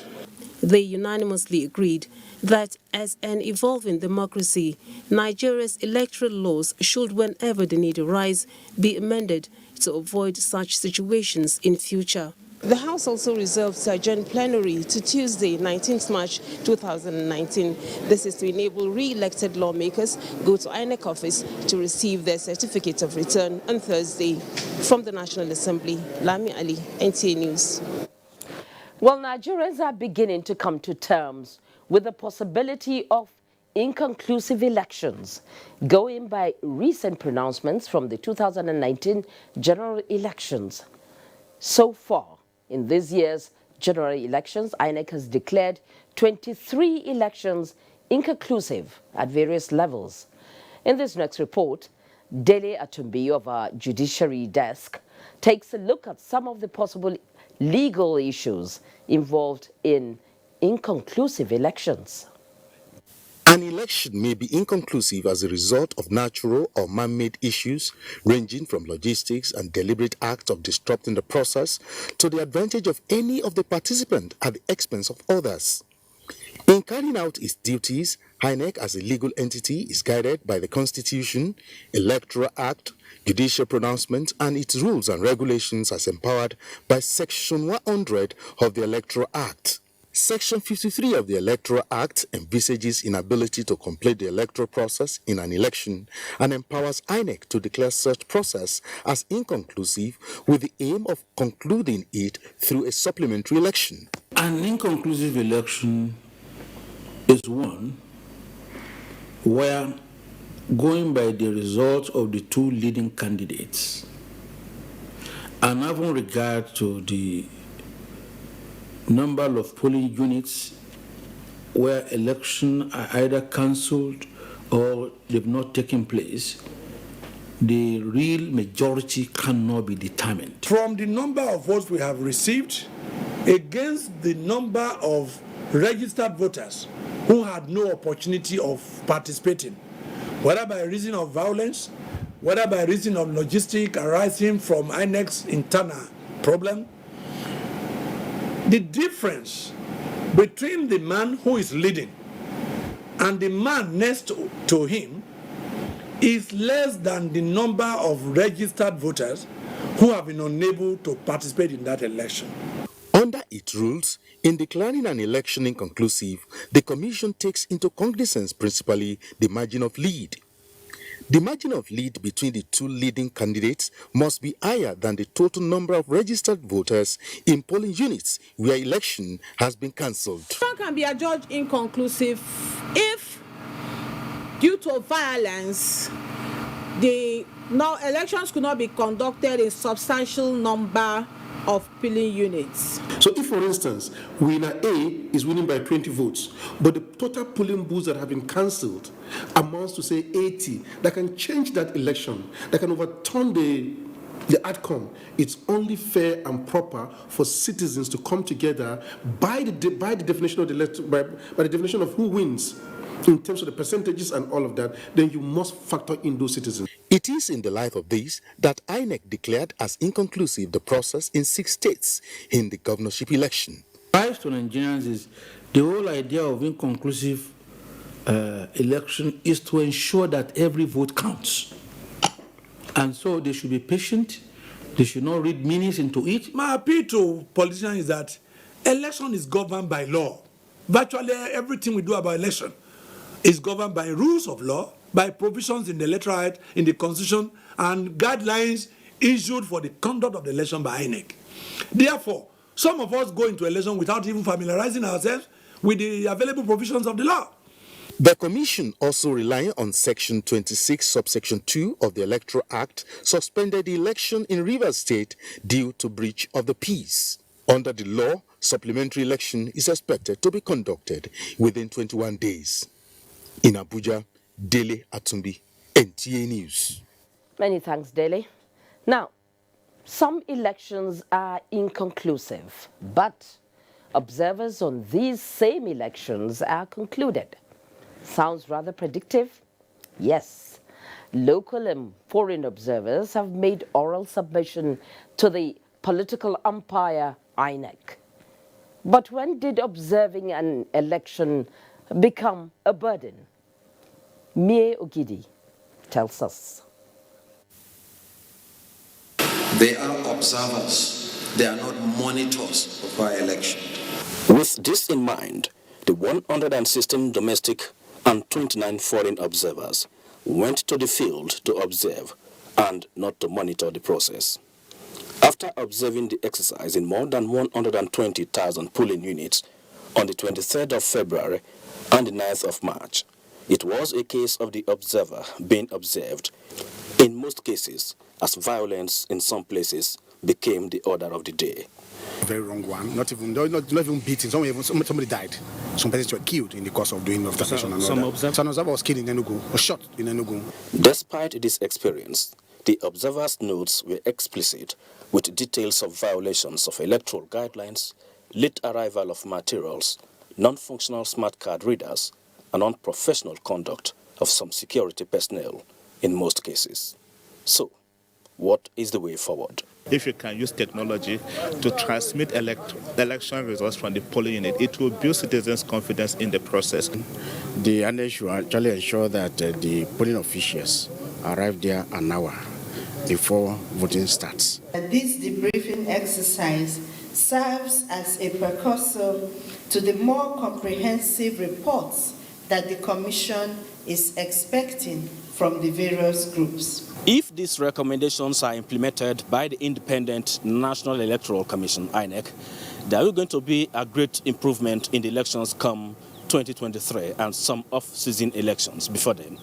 They unanimously agreed that as an evolving democracy, Nigeria's electoral laws should, whenever the need arises, be amended to avoid such situations in future. The House also resolved to adjourn plenary to Tuesday, 19th March 2019. This is to enable re-elected lawmakers go to INEC office to receive their certificate of return on Thursday. From the National Assembly, Lami Ali, NTA News. Well, Nigerians are beginning to come to terms with the possibility of inconclusive elections, going by recent pronouncements from the 2019 general elections. So far, in this year's general elections, INEC has declared 23 elections inconclusive at various levels. In this next report, Dele Atumbi of our Judiciary Desk takes a look at some of the possible legal issues involved in inconclusive elections. An election may be inconclusive as a result of natural or man-made issues ranging from logistics and deliberate acts of disrupting the process to the advantage of any of the participants at the expense of others. In carrying out its duties, INEC as a legal entity is guided by the Constitution, Electoral Act, judicial pronouncements, and its rules and regulations as empowered by Section 100 of the Electoral Act. Section 53 of the Electoral Act envisages inability to complete the electoral process in an election and empowers INEC to declare such process as inconclusive with the aim of concluding it through a supplementary election. An inconclusive election is one where, going by the results of the two leading candidates and having regard to the number of polling units where elections are either cancelled or they've not taken place, the real majority cannot be determined. From the number of votes we have received against the number of registered voters who had no opportunity of participating, whether by reason of violence, whether by reason of logistics arising from INEC's internal problem, the difference between the man who is leading and the man next to him is less than the number of registered voters who have been unable to participate in that election. Under its rules, in declaring an election inconclusive, the Commission takes into cognizance principally the margin of lead. The margin of lead between the two leading candidates must be higher than the total number of registered voters in polling units where election has been cancelled. One can be adjudged inconclusive if, due to violence, elections could not be conducted in substantial number of polling units. So if, for instance, winner A is winning by 20 votes, but the total polling booths that have been cancelled amounts to, say, 80, that can change that election, that can overturn the outcome, it's only fair and proper for citizens to come together by the definition of by the definition of who wins in terms of the percentages and all of that. Then you must factor in those citizens. It is in the light of this that INEC declared as inconclusive the process in 6 states in the governorship election. Advice to Nigerians is the whole idea of inconclusive election is to ensure that every vote counts. And so they should be patient. They should not read meanings into it. My appeal to politicians is that election is governed by law. Virtually everything we do about election is governed by rules of law, by provisions in the Electoral Act, in the Constitution, and guidelines issued for the conduct of the election by INEC. Therefore, some of us go into election without even familiarizing ourselves with the available provisions of the law. The Commission, also relying on Section 26, subsection 2 of the Electoral Act, suspended the election in Rivers State due to breach of the peace. Under the law, supplementary election is expected to be conducted within 21 days. In Abuja, Dele Atumbi, NTA News. Many thanks, Dele. Now, some elections are inconclusive, but observers on these same elections are concluded. Sounds rather predictive? Yes. Local and foreign observers have made oral submission to the political umpire INEC. But when did observing an election become a burden? Mie Ogidi tells us. They are observers. They are not monitors of our election. With this in mind, the 116 domestic and 29 foreign observers went to the field to observe and not to monitor the process. After observing the exercise in more than 120,000 polling units on the 23rd of February and the 9th of March, it was a case of the observer being observed, in most cases, as violence in some places became the order of the day. Very wrong one. Not even beating. Somebody died. Some persons were killed in the course of doing observation. Some observer was killed in Enugu, or shot in Enugu. Despite this experience, the observers' notes were explicit with details of violations of electoral guidelines, late arrival of materials, non-functional smart card readers, and unprofessional conduct of some security personnel in most cases. So, what is the way forward? If you can use technology to transmit election results from the polling unit, it will build citizens' confidence in the process. The INEC should actually ensure that the polling officials arrive there an hour before voting starts. This debriefing exercise serves as a precursor to the more comprehensive reports that the Commission is expecting from the various groups. If these recommendations are implemented by the Independent National Electoral Commission, INEC, there is going to be a great improvement in the elections come 2023 and some off-season elections before then.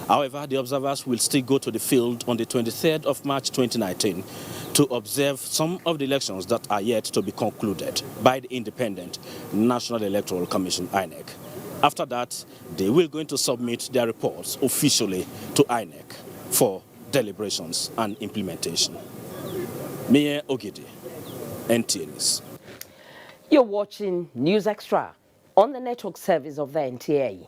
However, the observers will still go to the field on the 23rd of March 2019 to observe some of the elections that are yet to be concluded by the Independent National Electoral Commission, INEC. After that, they will going to submit their reports officially to INEC for deliberations and implementation. Mie Ogidi, NTA News. You're watching News Extra on the network service of the NTA.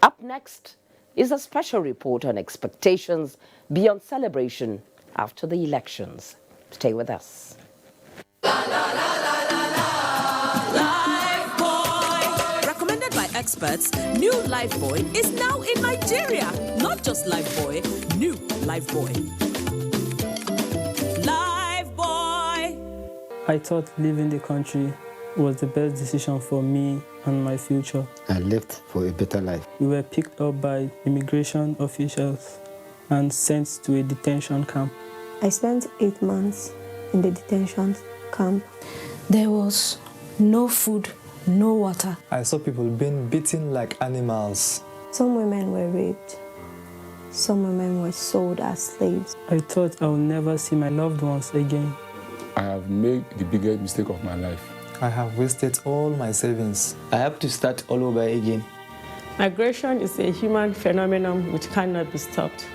Up next is a special report on expectations beyond celebration after the elections. Stay with us. Recommended by experts, new Lifebuoy is now in Nigeria. Not just Lifebuoy, new Lifebuoy. Lifebuoy. I thought leaving the country was the best decision for me and my future. I left for a better life. We were picked up by immigration officials and sent to a detention camp. I spent 8 months in the detention camp. There was no food, no water. I saw people being beaten like animals. Some women were raped. Some women were sold as slaves. I thought I would never see my loved ones again. I have made the biggest mistake of my life. I have wasted all my savings. I have to start all over again. Migration is a human phenomenon which cannot be stopped.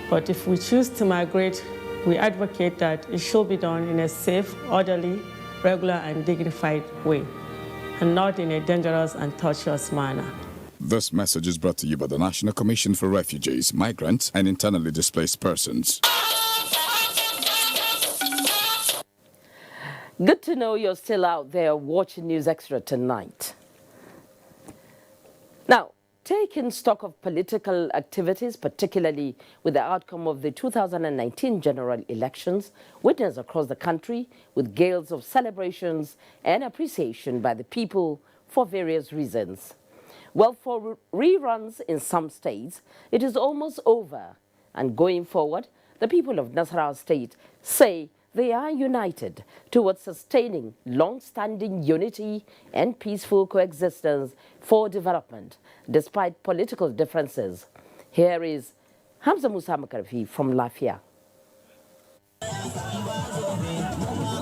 But if we choose to migrate, we advocate that it should be done in a safe, orderly, regular, and dignified way, and not in a dangerous and tortuous manner. This message is brought to you by the National Commission for Refugees, Migrants, and Internally Displaced Persons. Good to know you're still out there watching News Extra tonight. Now, taking stock of political activities, particularly with the outcome of the 2019 general elections, witnessed across the country with gales of celebrations and appreciation by the people for various reasons. Well, for reruns in some states, it is almost over. And going forward, the people of Nasarawa State say they are united towards sustaining long-standing unity and peaceful coexistence for development, despite political differences. Here is Hamza Musa Makarfi from Lafia.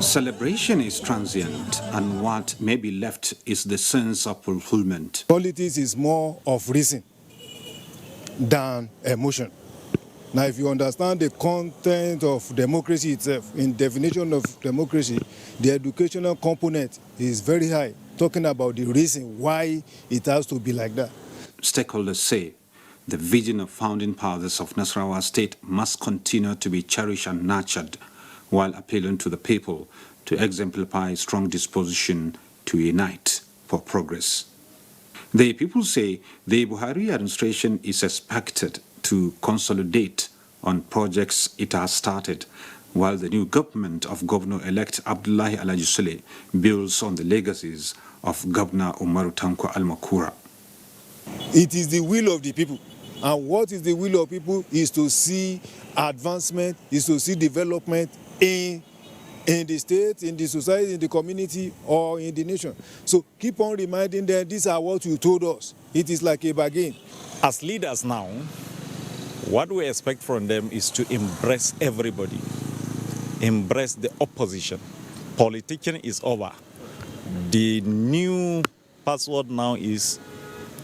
Celebration is transient, and what may be left is the sense of fulfillment. Politics is more of reason than emotion. Now, if you understand the content of democracy itself, in definition of democracy, the educational component is very high, talking about the reason why it has to be like that. Stakeholders say the vision of founding fathers of Nasarawa State must continue to be cherished and nurtured, while appealing to the people to exemplify strong disposition to unite for progress. The people say the Buhari administration is expected to consolidate on projects it has started, while the new government of Governor-elect Abdullahi Alajusele builds on the legacies of Governor Umaru Tanko Almakura. It is the will of the people. And what is the will of people is to see advancement, is to see development in the state, in the society, in the community, or in the nation. So keep on reminding them, these are what you told us. It is like a bargain. As leaders now, what we expect from them is to embrace everybody, embrace the opposition. Politicking is over. The new password now is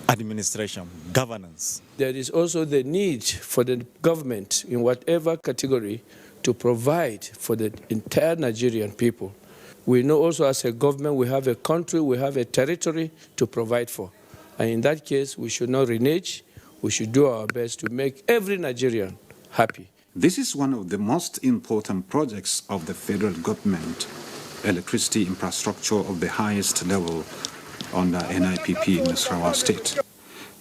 administration, governance. There is also the need for the government in whatever category to provide for the entire Nigerian people. We know also as a government we have a country, we have a territory to provide for. And in that case, we should not renege. We should do our best to make every Nigerian happy. This is one of the most important projects of the federal government, electricity infrastructure of the highest level under NIPP in Nasarawa State.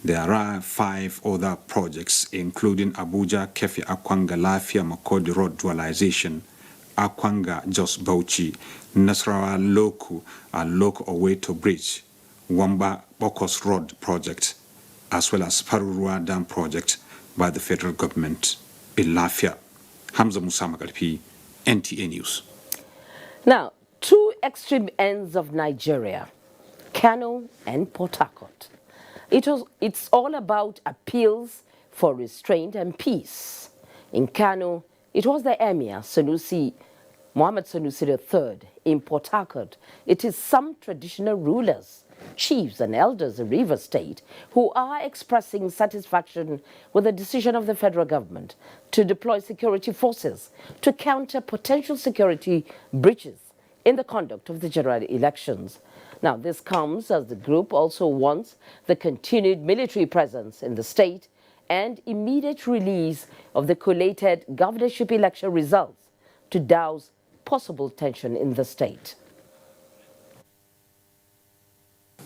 There are 5 other projects, including Abuja, Kefi, Akwanga, Lafia, Makodi Road dualization, Akwanga, Jos Bauchi, Nasarawa Loku, and Loku Oweto Bridge, Wamba Bokos Road project, as well as Parurua Dam project by the federal government in Lafia. Hamza Musa Magalpi, NTA News. Now, 2 extreme ends of Nigeria, Kano and Port Harcourt. It's all about appeals for restraint and peace. In Kano, it was the Emir, Mohammed Sanusi III. In Port Harcourt, it is some traditional rulers, chiefs and elders in Rivers State who are expressing satisfaction with the decision of the federal government to deploy security forces to counter potential security breaches in the conduct of the general elections. Now, this comes as the group also wants the continued military presence in the state and immediate release of the collated governorship election results to douse possible tension in the state.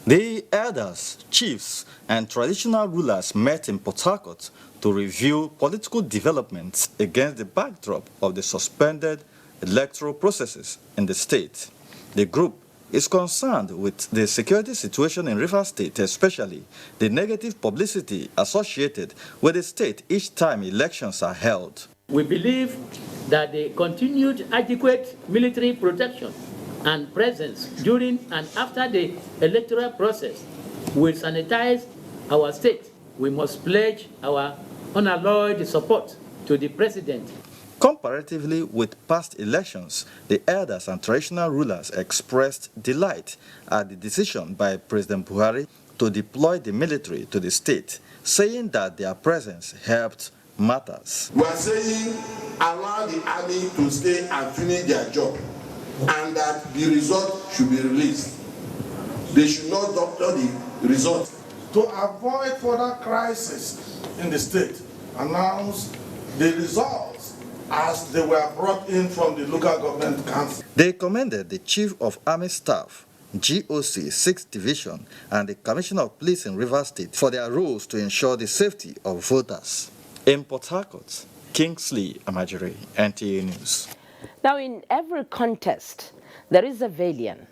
The elders, chiefs, and traditional rulers met in Port Harcourt to review political developments against the backdrop of the suspended electoral processes in the state. The group is concerned with the security situation in Rivers State, especially the negative publicity associated with the state each time elections are held. We believe that the continued adequate military protection and presence during and after the electoral process will sanitize our state. We must pledge our unalloyed support to the president. Comparatively with past elections, the elders and traditional rulers expressed delight at the decision by President Buhari to deploy the military to the state, saying that their presence helped matters. We are saying allow the army to stay and finish their job, and that the result should be released. They should not doctor the result. To avoid further crisis in the state, announce the results as they were brought in from the local government council. They commended the Chief of Army Staff, GOC 6th Division, and the Commissioner of Police in Rivers State for their roles to ensure the safety of voters. In Port Harcourt, Kingsley Amajiri, NTA News. Now, in every contest, there is a valiant.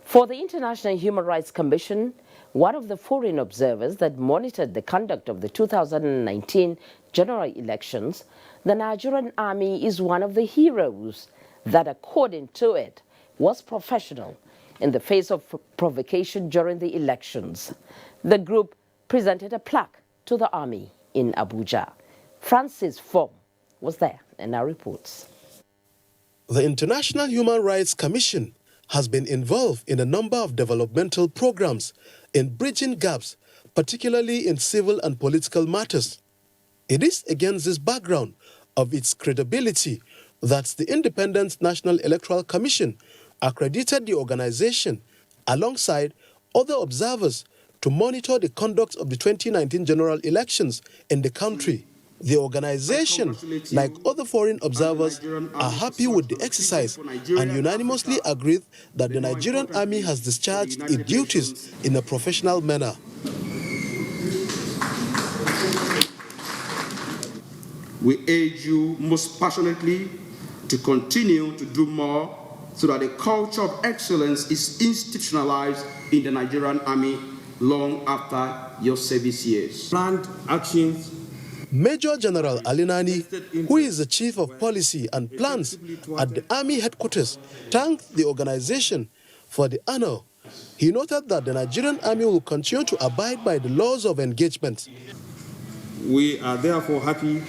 For the International Human Rights Commission, one of the foreign observers that monitored the conduct of the 2019 general elections, the Nigerian army is one of the heroes that, according to it, was professional in the face of provocation during the elections. The group presented a plaque to the army in Abuja. Francis Form was there and now reports. The International Human Rights Commission has been involved in a number of developmental programs in bridging gaps, particularly in civil and political matters. It is against this background of its credibility that the Independent National Electoral Commission accredited the organization alongside other observers to monitor the conduct of the 2019 general elections in the country. The organization, like other foreign observers, are happy with the exercise and unanimously agreed that the Nigerian army has discharged its duties in a professional manner. We urge you most passionately to continue to do more so that the culture of excellence is institutionalized in the Nigerian army long after your service years. Planned actions. Major General Alinani, who is the Chief of Policy and Plans at the Army Headquarters, thanked the organization for the honor. He noted that the Nigerian Army will continue to abide by the laws of engagement. We are therefore happy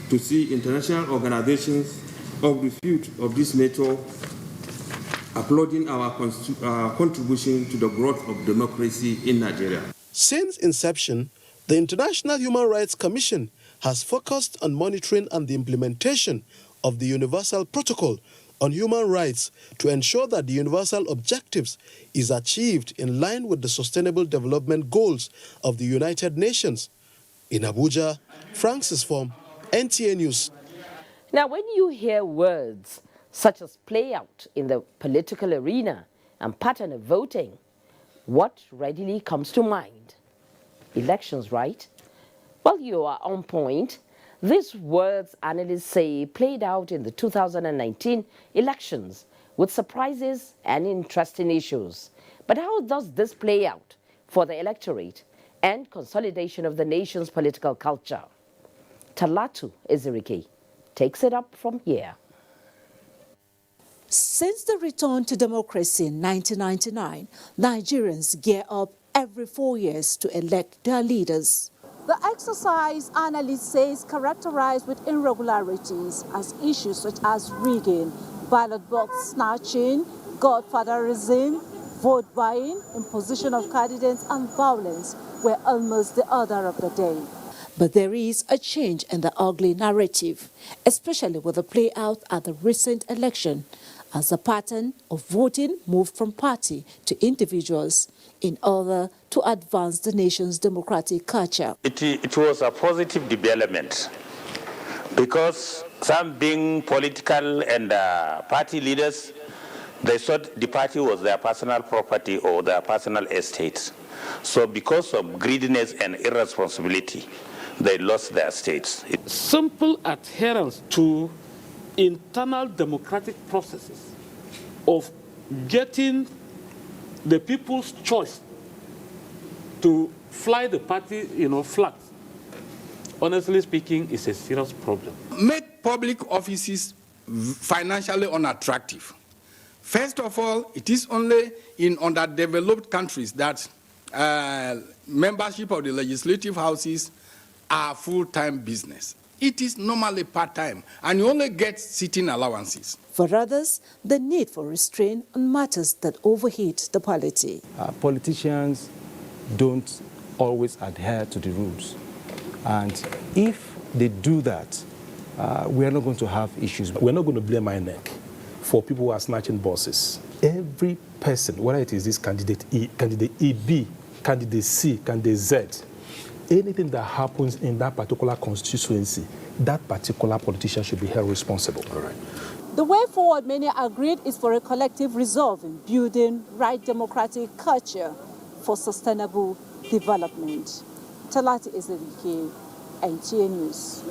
to see international organizations of repute of this nature applauding our contribution to the growth of democracy in Nigeria. Since inception, the International Human Rights Commission has focused on monitoring and the implementation of the Universal Protocol on human rights to ensure that the universal objectives is achieved in line with the Sustainable Development Goals of the United Nations. In Abuja, Francis Form, NTA News. Now, when you hear words such as play out in the political arena and pattern of voting, what readily comes to mind? Elections, right? Well, you are on point. These words, analysts say, played out in the 2019 elections with surprises and interesting issues. But how does this play out for the electorate and consolidation of the nation's political culture? Talatu Ezirike takes it up from here. Since the return to democracy in 1999, Nigerians gear up every 4 years to elect their leaders. The exercise, analysts say, is characterized with irregularities as issues such as rigging, ballot box snatching, godfatherism, vote buying, imposition of candidates and violence were almost the order of the day. But there is a change in the ugly narrative, especially with the play out at the recent election, as the pattern of voting moved from party to individuals in order to advance the nation's democratic culture. It was a positive development because some being political and party leaders, they thought the party was their personal property or their personal estate. So because of greediness and irresponsibility, they lost their states. Simple adherence to internal democratic processes of getting the people's choice to fly the party, flag, honestly speaking, is a serious problem. Make public offices financially unattractive. First of all, it is only in underdeveloped countries that membership of the legislative houses are full-time business. It is normally part-time, and you only get sitting allowances. For others, the need for restraint on matters that overheat the polity. Politicians don't always adhere to the rules. And if they do that, we are not going to have issues. We're not going to blame INEC for people who are snatching buses. Every person, whether it is this candidate E, candidate EB, candidate C, candidate Z, anything that happens in that particular constituency, that particular politician should be held responsible. All right. The way forward, many agreed, is for a collective resolve in building right democratic culture for sustainable development. Talatu Ezirike, NTA News.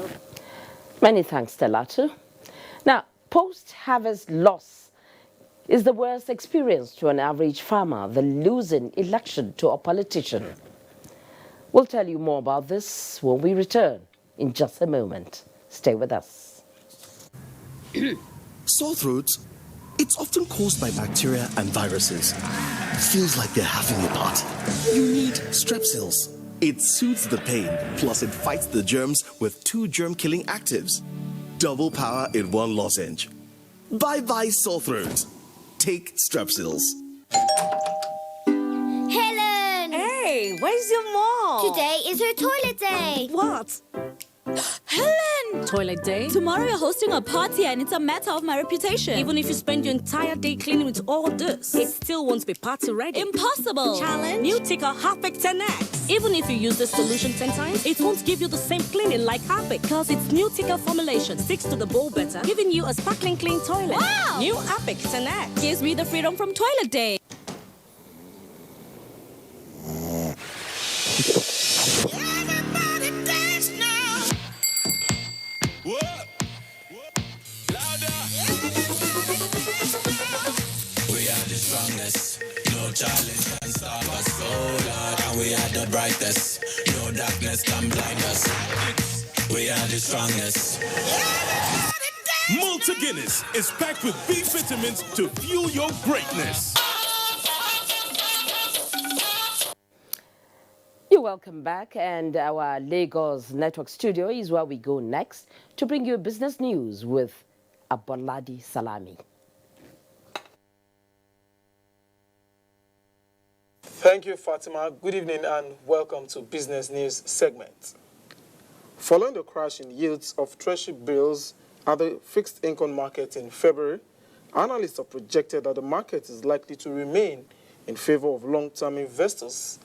Many thanks, Talatu. Now, post-harvest loss is the worst experience to an average farmer than losing election to a politician. We'll tell you more about this when we return in just a moment. Stay with us. Sore throat, it's often caused by bacteria and viruses. Feels like they're having a party. You need Strepsils. It soothes the pain, plus it fights the germs with 2 germ-killing actives. Double power in 1 lozenge. Bye-bye sore throat. Take Strepsils. Hey, where's your mom? Today is her toilet day. What? Helen! Toilet day? Tomorrow you're hosting a party and it's a matter of my reputation. Even if you spend your entire day cleaning with all this, it still won't be party ready. Impossible! Challenge? New Ticker Harpic 10X. Even if you use this solution 10 times, it won't give you the same cleaning like Harpic because its new Ticker formulation sticks to the bowl better, giving you a sparkling clean toilet. Wow! New Harpic 10X gives me the freedom from toilet day. Everybody dance now. What? Louder. We are the strongest. No challenge can stop us. So Lord, and we are the brightest. No darkness can blind us. We are the strongest. Malta Guinness is packed with B vitamins to fuel your greatness. You're welcome back, and our Lagos Network studio is where we go next to bring you business news with Abolade Salami. Thank you, Fatima. Good evening and welcome to Business News segment. Following the crash in yields of treasury bills at the fixed income market in February, Analysts have projected that the market is likely to remain in favor of long-term investors.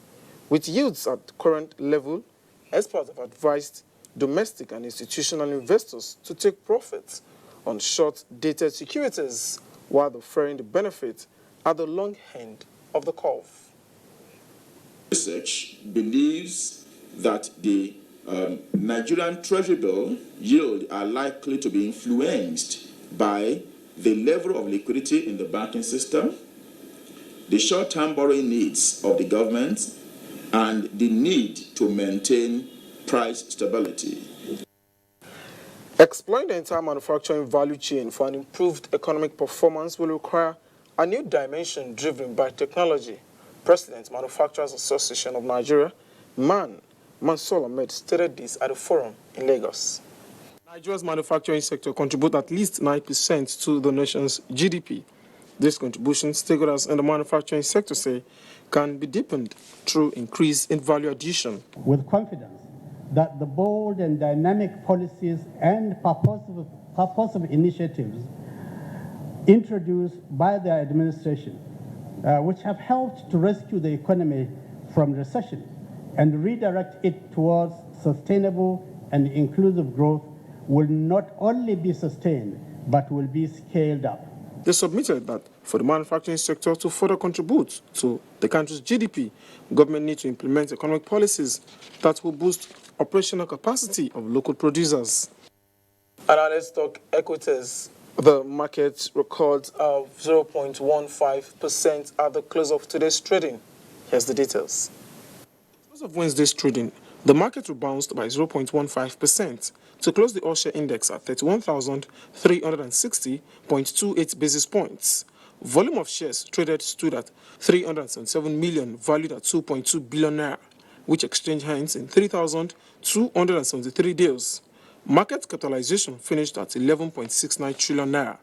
With yields at current level, experts have advised domestic and institutional investors to take profits on short-dated securities while deferring the benefit at the long end of the curve. Research believes that the Nigerian Treasury bill yield are likely to be influenced by the level of liquidity in the banking system, the short-term borrowing needs of the government, and the need to maintain price stability. Exploring the entire manufacturing value chain for an improved economic performance will require a new dimension driven by technology. President, Manufacturers Association of Nigeria, Mansur Ahmed, stated this at a forum in Lagos. Nigeria's manufacturing sector contributes at least 9% to the nation's GDP. This contribution, stakeholders in the manufacturing sector say, can be deepened through increase in value addition. With confidence that the bold and dynamic policies and purposive initiatives introduced by the administration, which have helped to rescue the economy from recession and redirect it towards sustainable and inclusive growth, will not only be sustained, but will be scaled up. They submitted that for the manufacturing sector to further contribute to the country's GDP, government needs to implement economic policies that will boost operational capacity of local producers. And now let's talk equities. The market records of 0.15% at the close of today's trading. Here's the details. As of Wednesday's trading, the market rebounded by 0.15% to close the all-share index at 31,360.28 basis points. Volume of shares traded stood at 377 million, valued at 2.2 billion naira, which exchanged hands in 3,273 deals. Market capitalization finished at 11.69 trillion naira.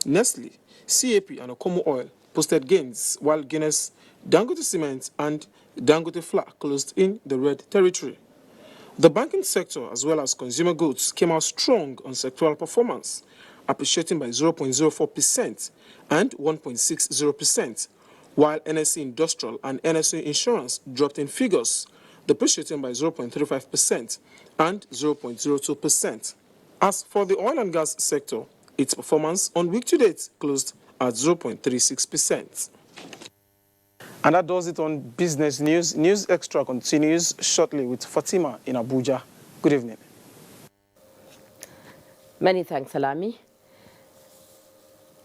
Nestle, CAP, and Okomo Oil posted gains, while Guinness, Dangote Cement, and Dangote Flour closed in the red territory. The banking sector, as well as consumer goods, came out strong on sectoral performance, appreciating by 0.04% and 1.60%, while NSE Industrial and NSE Insurance dropped in figures, depreciating by 0.35% and 0.02%. As for the oil and gas sector, its performance on week-to-date closed at 0.36%. And that does it on business news. News Extra continues shortly with Fatima in Abuja. Good evening. Many thanks, Alami.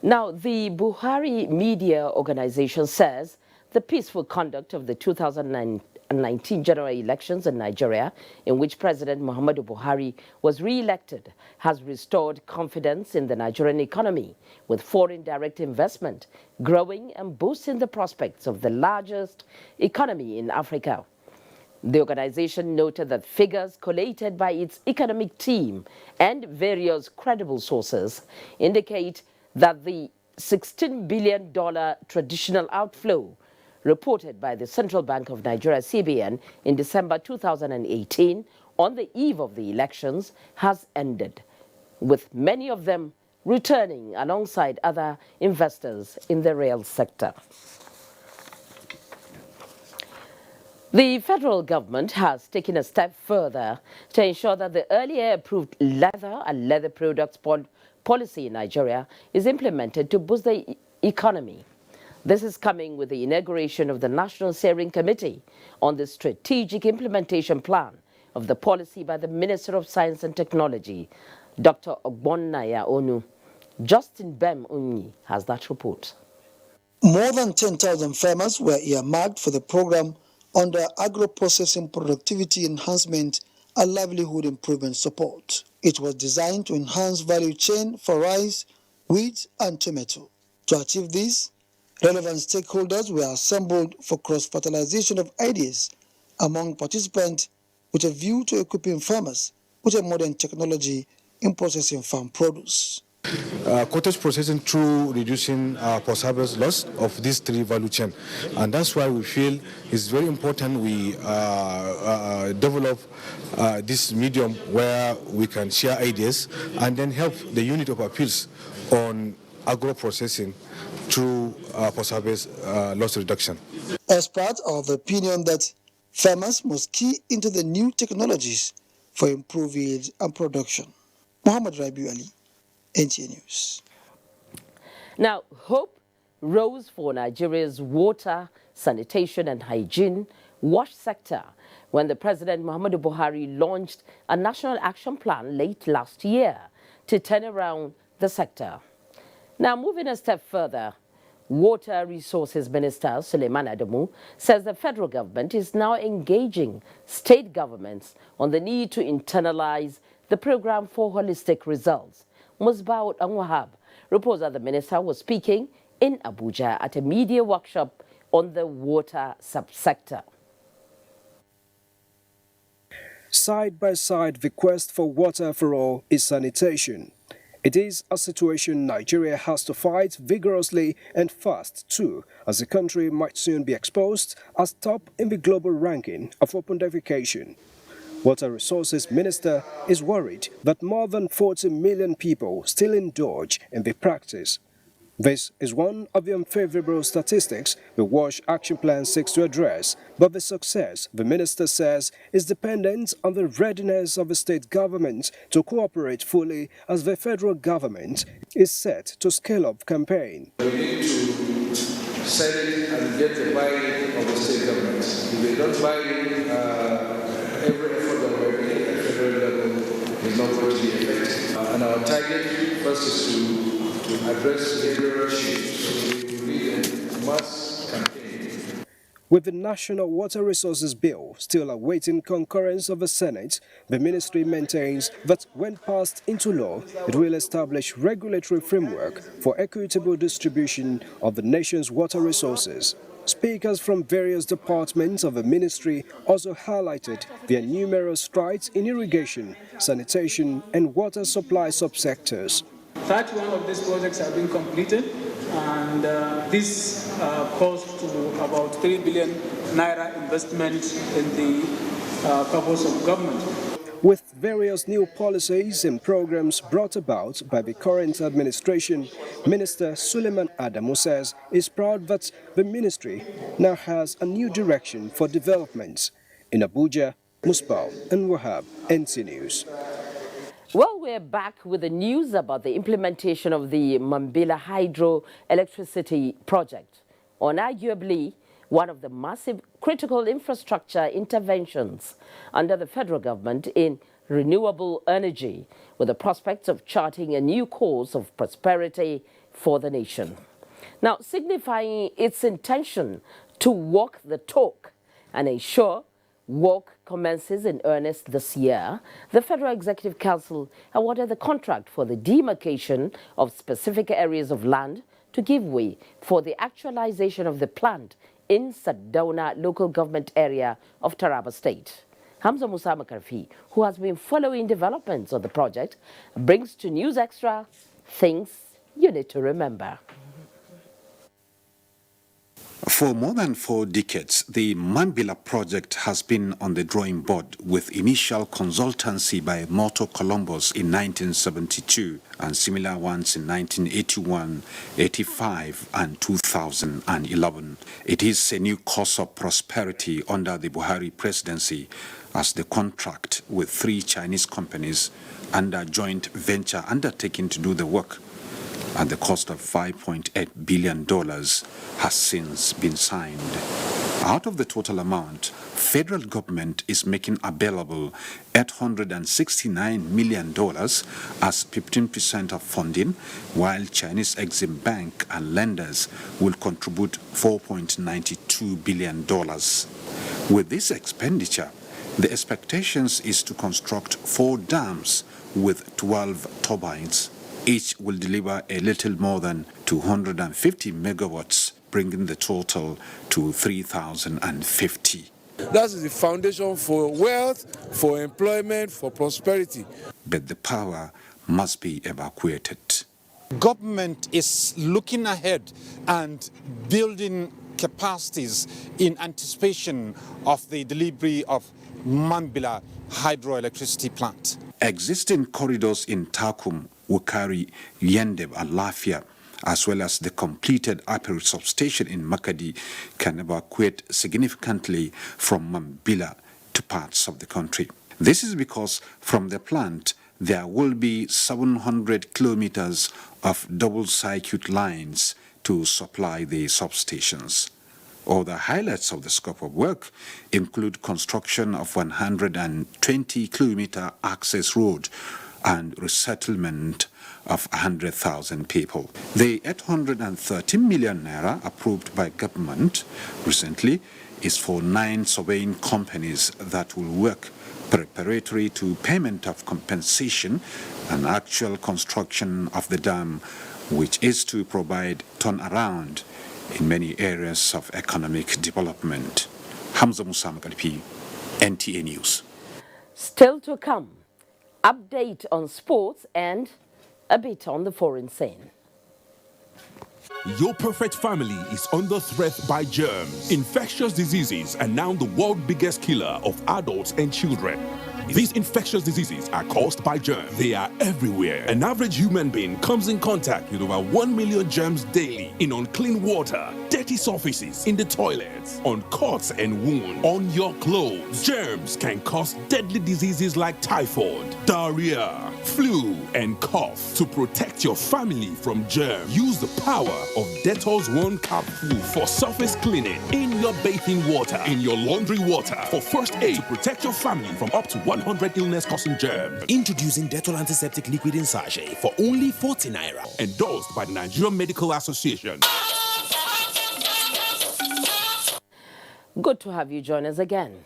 Now, the Buhari Media Organization says the peaceful conduct of the 2019 general elections in Nigeria, in which President Muhammadu Buhari was re-elected, has restored confidence in the Nigerian economy, with foreign direct investment growing and boosting the prospects of the largest economy in Africa. The organization noted that figures collated by its economic team and various credible sources indicate that the $16 billion traditional outflow reported by the Central Bank of Nigeria, CBN, in December 2018 on the eve of the elections has ended, with many of them returning alongside other investors in the rail sector. The federal government has taken a step further to ensure that the earlier approved leather and leather products policy in Nigeria is implemented to boost the economy. This is coming with the inauguration of the National Steering Committee on the Strategic Implementation Plan of the policy by the Minister of Science and Technology, Dr. Ogbonnaya Onu. Justin Bem Unyi has that report. More than 10,000 farmers were earmarked for the program under agro-processing productivity enhancement and livelihood improvement support. It was designed to enhance value chain for rice, wheat, and tomato. To achieve this, relevant stakeholders were assembled for cross-fertilization of ideas among participants with a view to equipping farmers with a modern technology in processing farm produce. Cottage processing through reducing post-harvest loss of these three value chain. And that's why we feel it's very important we develop this medium where we can share ideas and then help the unit of appeals on agro-processing through post-harvest loss reduction. As part of the opinion that farmers must key into the new technologies for improved yield and production. Muhammad Rabiu Ali, NTA News. Now, hope rose for Nigeria's water, sanitation and hygiene wash sector when the President Muhammadu Buhari launched a national action plan late last year to turn around the sector. Now, moving a step further, Water Resources Minister Suleiman Adamu says the federal government is now engaging state governments on the need to internalize the program for holistic results. Musbaut Anwahab reports that the minister was speaking in Abuja at a media workshop on the water subsector. Side by side, the quest for water for all is sanitation. It is a situation Nigeria has to fight vigorously and fast too, as the country might soon be exposed as top in the global ranking of open defecation. Water Resources Minister is worried that more than 40 million people still indulge in the practice. This is one of the unfavorable statistics the WASH Action Plan seeks to address, but the success, the minister says, is dependent on the readiness of the state government to cooperate fully as the federal government is set to scale up campaign. We need to set it and get the buy-in of the state government. If they don't buy in, every effort that we're making at the federal level is not going to be effective. And our target first is to address behavioral issues, so we need a mass campaign. With the National Water Resources Bill still awaiting concurrence of the Senate, the ministry maintains that when passed into law, it will establish regulatory framework for equitable distribution of the nation's water resources. Speakers from various departments of the ministry also highlighted their numerous strides in irrigation, sanitation and water supply subsectors. 31 of these projects have been completed, and this cost to about 3 billion naira investment in the purpose of government. With various new policies and programs brought about by the current administration, Minister Suleiman Adamu says is proud that the ministry now has a new direction for development. In Abuja, Musbau and Wahab, NTA News. Well, we're back with the news about the implementation of the Mambila hydroelectricity project, unarguably one of the massive critical infrastructure interventions under the federal government in renewable energy, with the prospects of charting a new course of prosperity for the nation. Now, signifying its intention to walk the talk and ensure work commences in earnest this year, the Federal Executive Council awarded the contract for the demarcation of specific areas of land to give way for the actualization of the plant in Sardauna local government area of Taraba State. Hamza Musa Makarfi, who has been following developments on the project, brings to News Extra things you need to remember. For more than 4 decades, the Mambila project has been on the drawing board, with initial consultancy by Moto Columbus in 1972 and similar ones in 1981, 85 and 2011. It is a new course of prosperity under the Buhari presidency, as the contract with 3 Chinese companies under joint venture undertaking to do the work at the cost of $5.8 billion has since been signed. Out of the total amount, federal government is making available $869 million as 15% of funding, while Chinese Exim Bank and lenders will contribute $4.92 billion. With this expenditure, the expectations is to construct 4 dams with 12 turbines. Each will deliver a little more than 250 megawatts, bringing the total to 3,050. That is the foundation for wealth, for employment, for prosperity. But the power must be evacuated. Government is looking ahead and building capacities in anticipation of the delivery of Mambila hydroelectricity plant. Existing corridors in Takum, Wukari, Yendeb and Lafia as well as the completed Apiru substation in Makadi, can evacuate significantly from Mambila to parts of the country. This is because from the plant, there will be 700 kilometers of double-circuit lines to supply the substations. Other highlights of the scope of work include construction of 120-kilometer access road and resettlement of 100,000 people. The 830 million naira approved by government recently is for 9 surveying companies that will work preparatory to payment of compensation and actual construction of the dam, which is to provide turnaround in many areas of economic development. Hamza Musa Magalpi, NTA News. Still to come, update on sports and a bit on the foreign scene. Your perfect family is under threat by germs. Infectious diseases are now the world's biggest killer of adults and children. These infectious diseases are caused by germs. They are everywhere. An average human being comes in contact with over 1 million germs daily in unclean water, dirty surfaces, in the toilets, on cuts and wounds, on your clothes. Germs can cause deadly diseases like typhoid, diarrhea, flu, and cough. To protect your family from germs, use the power of Dettol's One Cup Full for surface cleaning in your bathing water, in your laundry water, for first aid to protect your family from up to 100 illness-causing germs. Introducing Dettol Antiseptic Liquid in Sachet for only 40 naira. Endorsed by the Nigerian Medical Association. Good to have you join us again.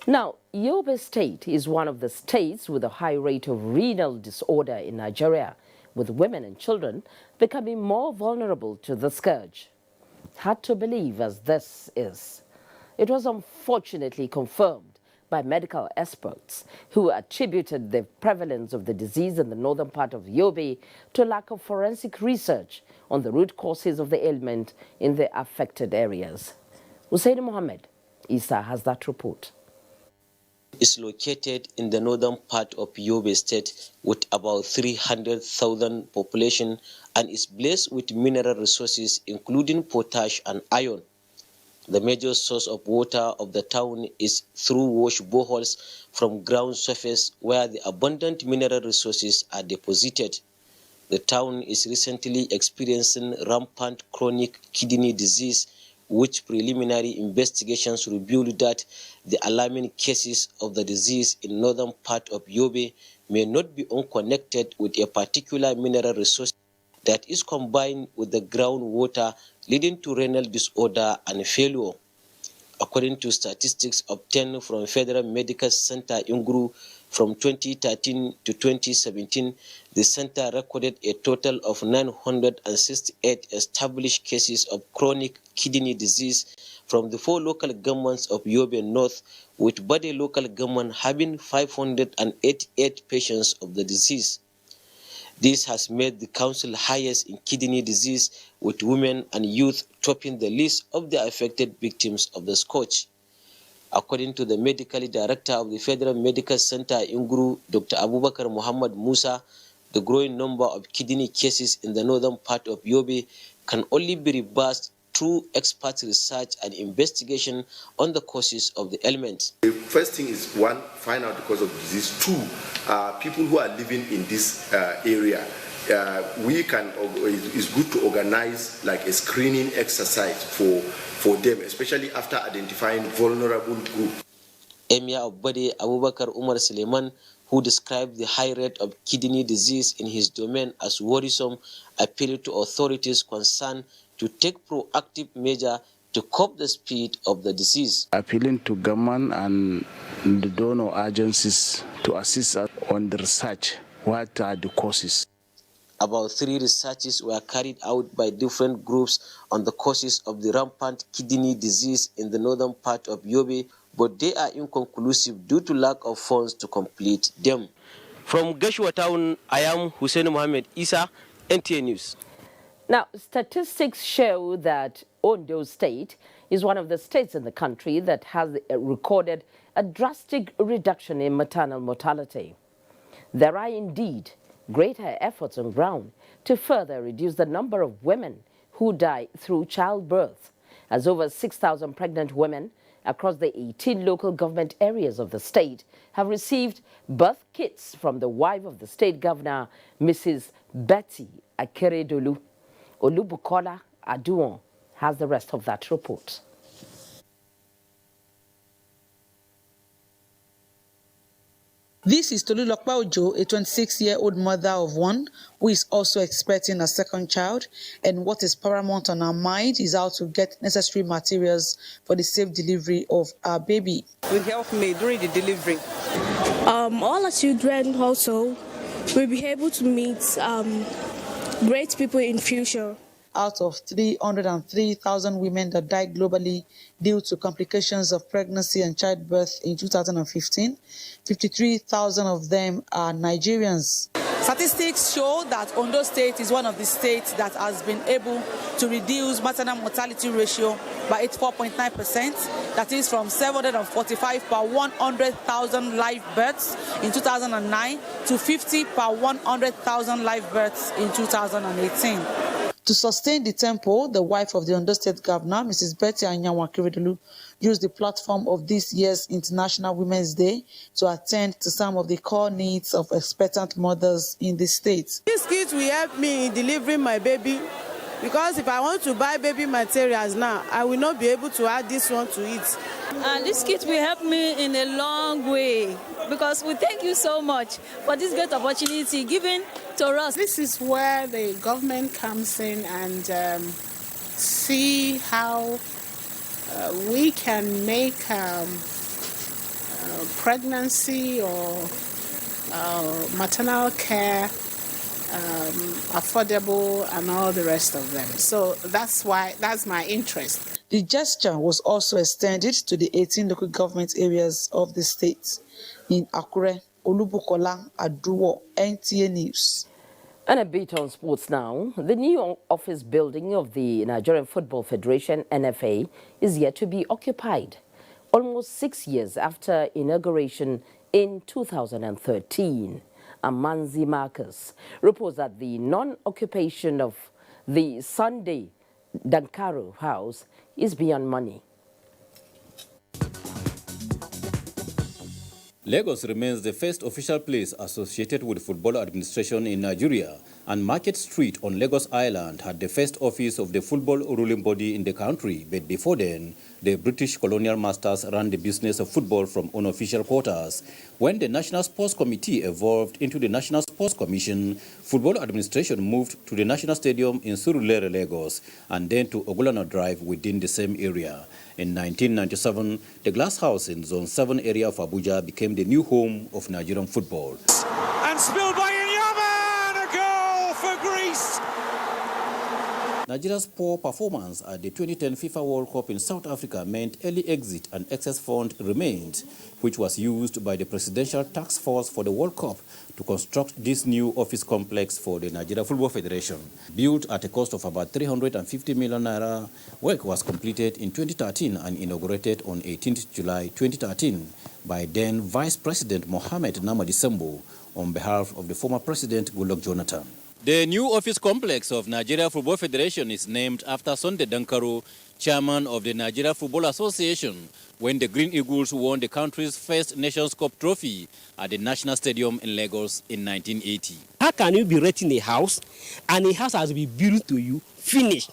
Now, Yobe State is one of the states with a high rate of renal disorder in Nigeria, with women and children becoming more vulnerable to the scourge. Hard to believe as this is. It was unfortunately confirmed by medical experts who attributed the prevalence of the disease in the northern part of Yobe to lack of forensic research on the root causes of the ailment in the affected areas. Hussein Mohammed Isa has that report. Is located in the northern part of Yobe State with about 300,000 population and is blessed with mineral resources including potash and iron. The major source of water of the town is through wash boreholes from ground surface where the abundant mineral resources are deposited. The town is recently experiencing rampant chronic kidney disease, which preliminary investigations revealed that the alarming cases of the disease in northern part of Yobe may not be unconnected with a particular mineral resource that is combined with the groundwater, leading to renal disorder and failure. According to statistics obtained from Federal Medical Center Inguru from 2013 to 2017, the center recorded a total of 968 established cases of chronic kidney disease from the 4 local governments of Yobe North, with Bade local government having 588 patients of the disease. This has made the council highest in kidney disease, with women and youth topping the list of the affected victims of the scourge. According to the medical director of the Federal Medical Center Inguru, Dr. Abubakar Muhammad Musa, the growing number of kidney cases in the northern part of Yobe can only be reversed through expert research and investigation on the causes of the ailment. The first thing is, one, find out the cause of disease. 2, people who are living in this area. It's good to organize like a screening exercise for them, especially after identifying vulnerable groups. Emir of Bade Abubakar Umar Suleiman, who described the high rate of kidney disease in his domain as worrisome, appealed to authorities concerned to take proactive measures to curb the spread of the disease. Appealing to government and the donor agencies to assist us on the research. What are the causes? About 3 researches were carried out by different groups on the causes of the rampant kidney disease in the northern part of Yobe, but they are inconclusive due to lack of funds to complete them. From Gashua Town, I am Hussein Mohammed Isa, NTA News. Now, statistics show that Ondo State is one of the states in the country that has recorded a drastic reduction in maternal mortality. There are indeed greater efforts on ground to further reduce the number of women who die through childbirth, as over 6,000 pregnant women across the 18 local government areas of the state have received birth kits from the wife of the state governor, Mrs. Betty Akeredolu. Olubukola Aduon has the rest of that report. This is Tolulokpa Ojo, a 26-year-old mother of one who is also expecting a second child, and what is paramount on her mind is how to get necessary materials for the safe delivery of our baby. Will help me during the delivery. All our children also will be able to meet great people in future. Out of 303,000 women that died globally due to complications of pregnancy and childbirth in 2015, 53,000 of them are Nigerians. Statistics show that Ondo State is one of the states that has been able to reduce maternal mortality ratio by 84.9%. That is from 745 per 100,000 live births in 2009 to 50 per 100,000 live births in 2018. To sustain the tempo, the wife of the Ondo State Governor, Mrs. Betty Akeredolu, used the platform of this year's International Women's Day to attend to some of the core needs of expectant mothers in the state. This kit will help me in delivering my baby, because if I want to buy baby materials now, I will not be able to add this one to it. And this kit will help me in a long way, because we thank you so much for this great opportunity given to us. This is where the government comes in and see how we can make pregnancy or maternal care affordable and all the rest of them. So that's my interest. The gesture was also extended to the 18 local government areas of the state. In Akure, Olubukola Aduwo, NTA News. And a bit on sports now. The new office building of the Nigerian Football Federation, NFA, is yet to be occupied, almost 6 years after inauguration in 2013. Amanzi Marcus reports that the non-occupation of the Sunday Dankaro House is beyond money. Lagos remains the first official place associated with football administration in Nigeria, and Market Street on Lagos Island had the first office of the football ruling body in the country. But before then, the British colonial masters ran the business of football from unofficial quarters. When the National Sports Committee evolved into the National Sports Commission, football administration moved to the National Stadium in Surulere, Lagos, and then to Ogulano Drive within the same area. In 1997, the Glass House in Zone 7 area of Abuja became the new home of Nigerian football. And spilled by Yobe, and a goal for Greece! Nigeria's poor performance at the 2010 FIFA World Cup in South Africa meant early exit and excess fund remained, which was used by the Presidential Task Force for the World Cup to construct this new office complex for the Nigeria Football Federation. Built at a cost of about 350 million naira, work was completed in 2013 and inaugurated on 18th July 2013 by then Vice President Mohamed Namadi Sembo on behalf of the former President Goodluck Jonathan. The new office complex of Nigeria Football Federation is named after Sunday Dankaro, chairman of the Nigeria Football Association, when the Green Eagles won the country's first Nations Cup trophy at the National Stadium in Lagos in 1980. How can you be renting a house and a house has been built to you, finished,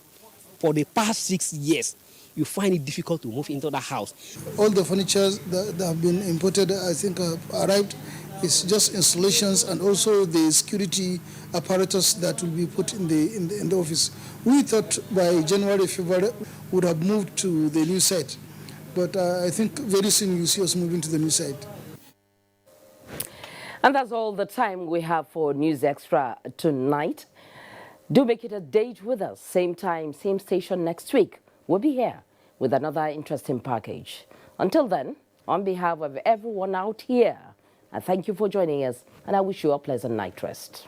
for the past 6 years? You find it difficult to move into the house. All the furniture that have been imported, I think, have arrived. It's just installations and also the security apparatus that will be put in the office. We thought by January, February, would have moved to the new site. But I think very soon you'll see us moving to the new site. And that's all the time we have for News Extra tonight. Do make it a date with us. Same time, same station next week. We'll be here with another interesting package. Until then, on behalf of everyone out here, I thank you for joining us, and I wish you a pleasant night rest.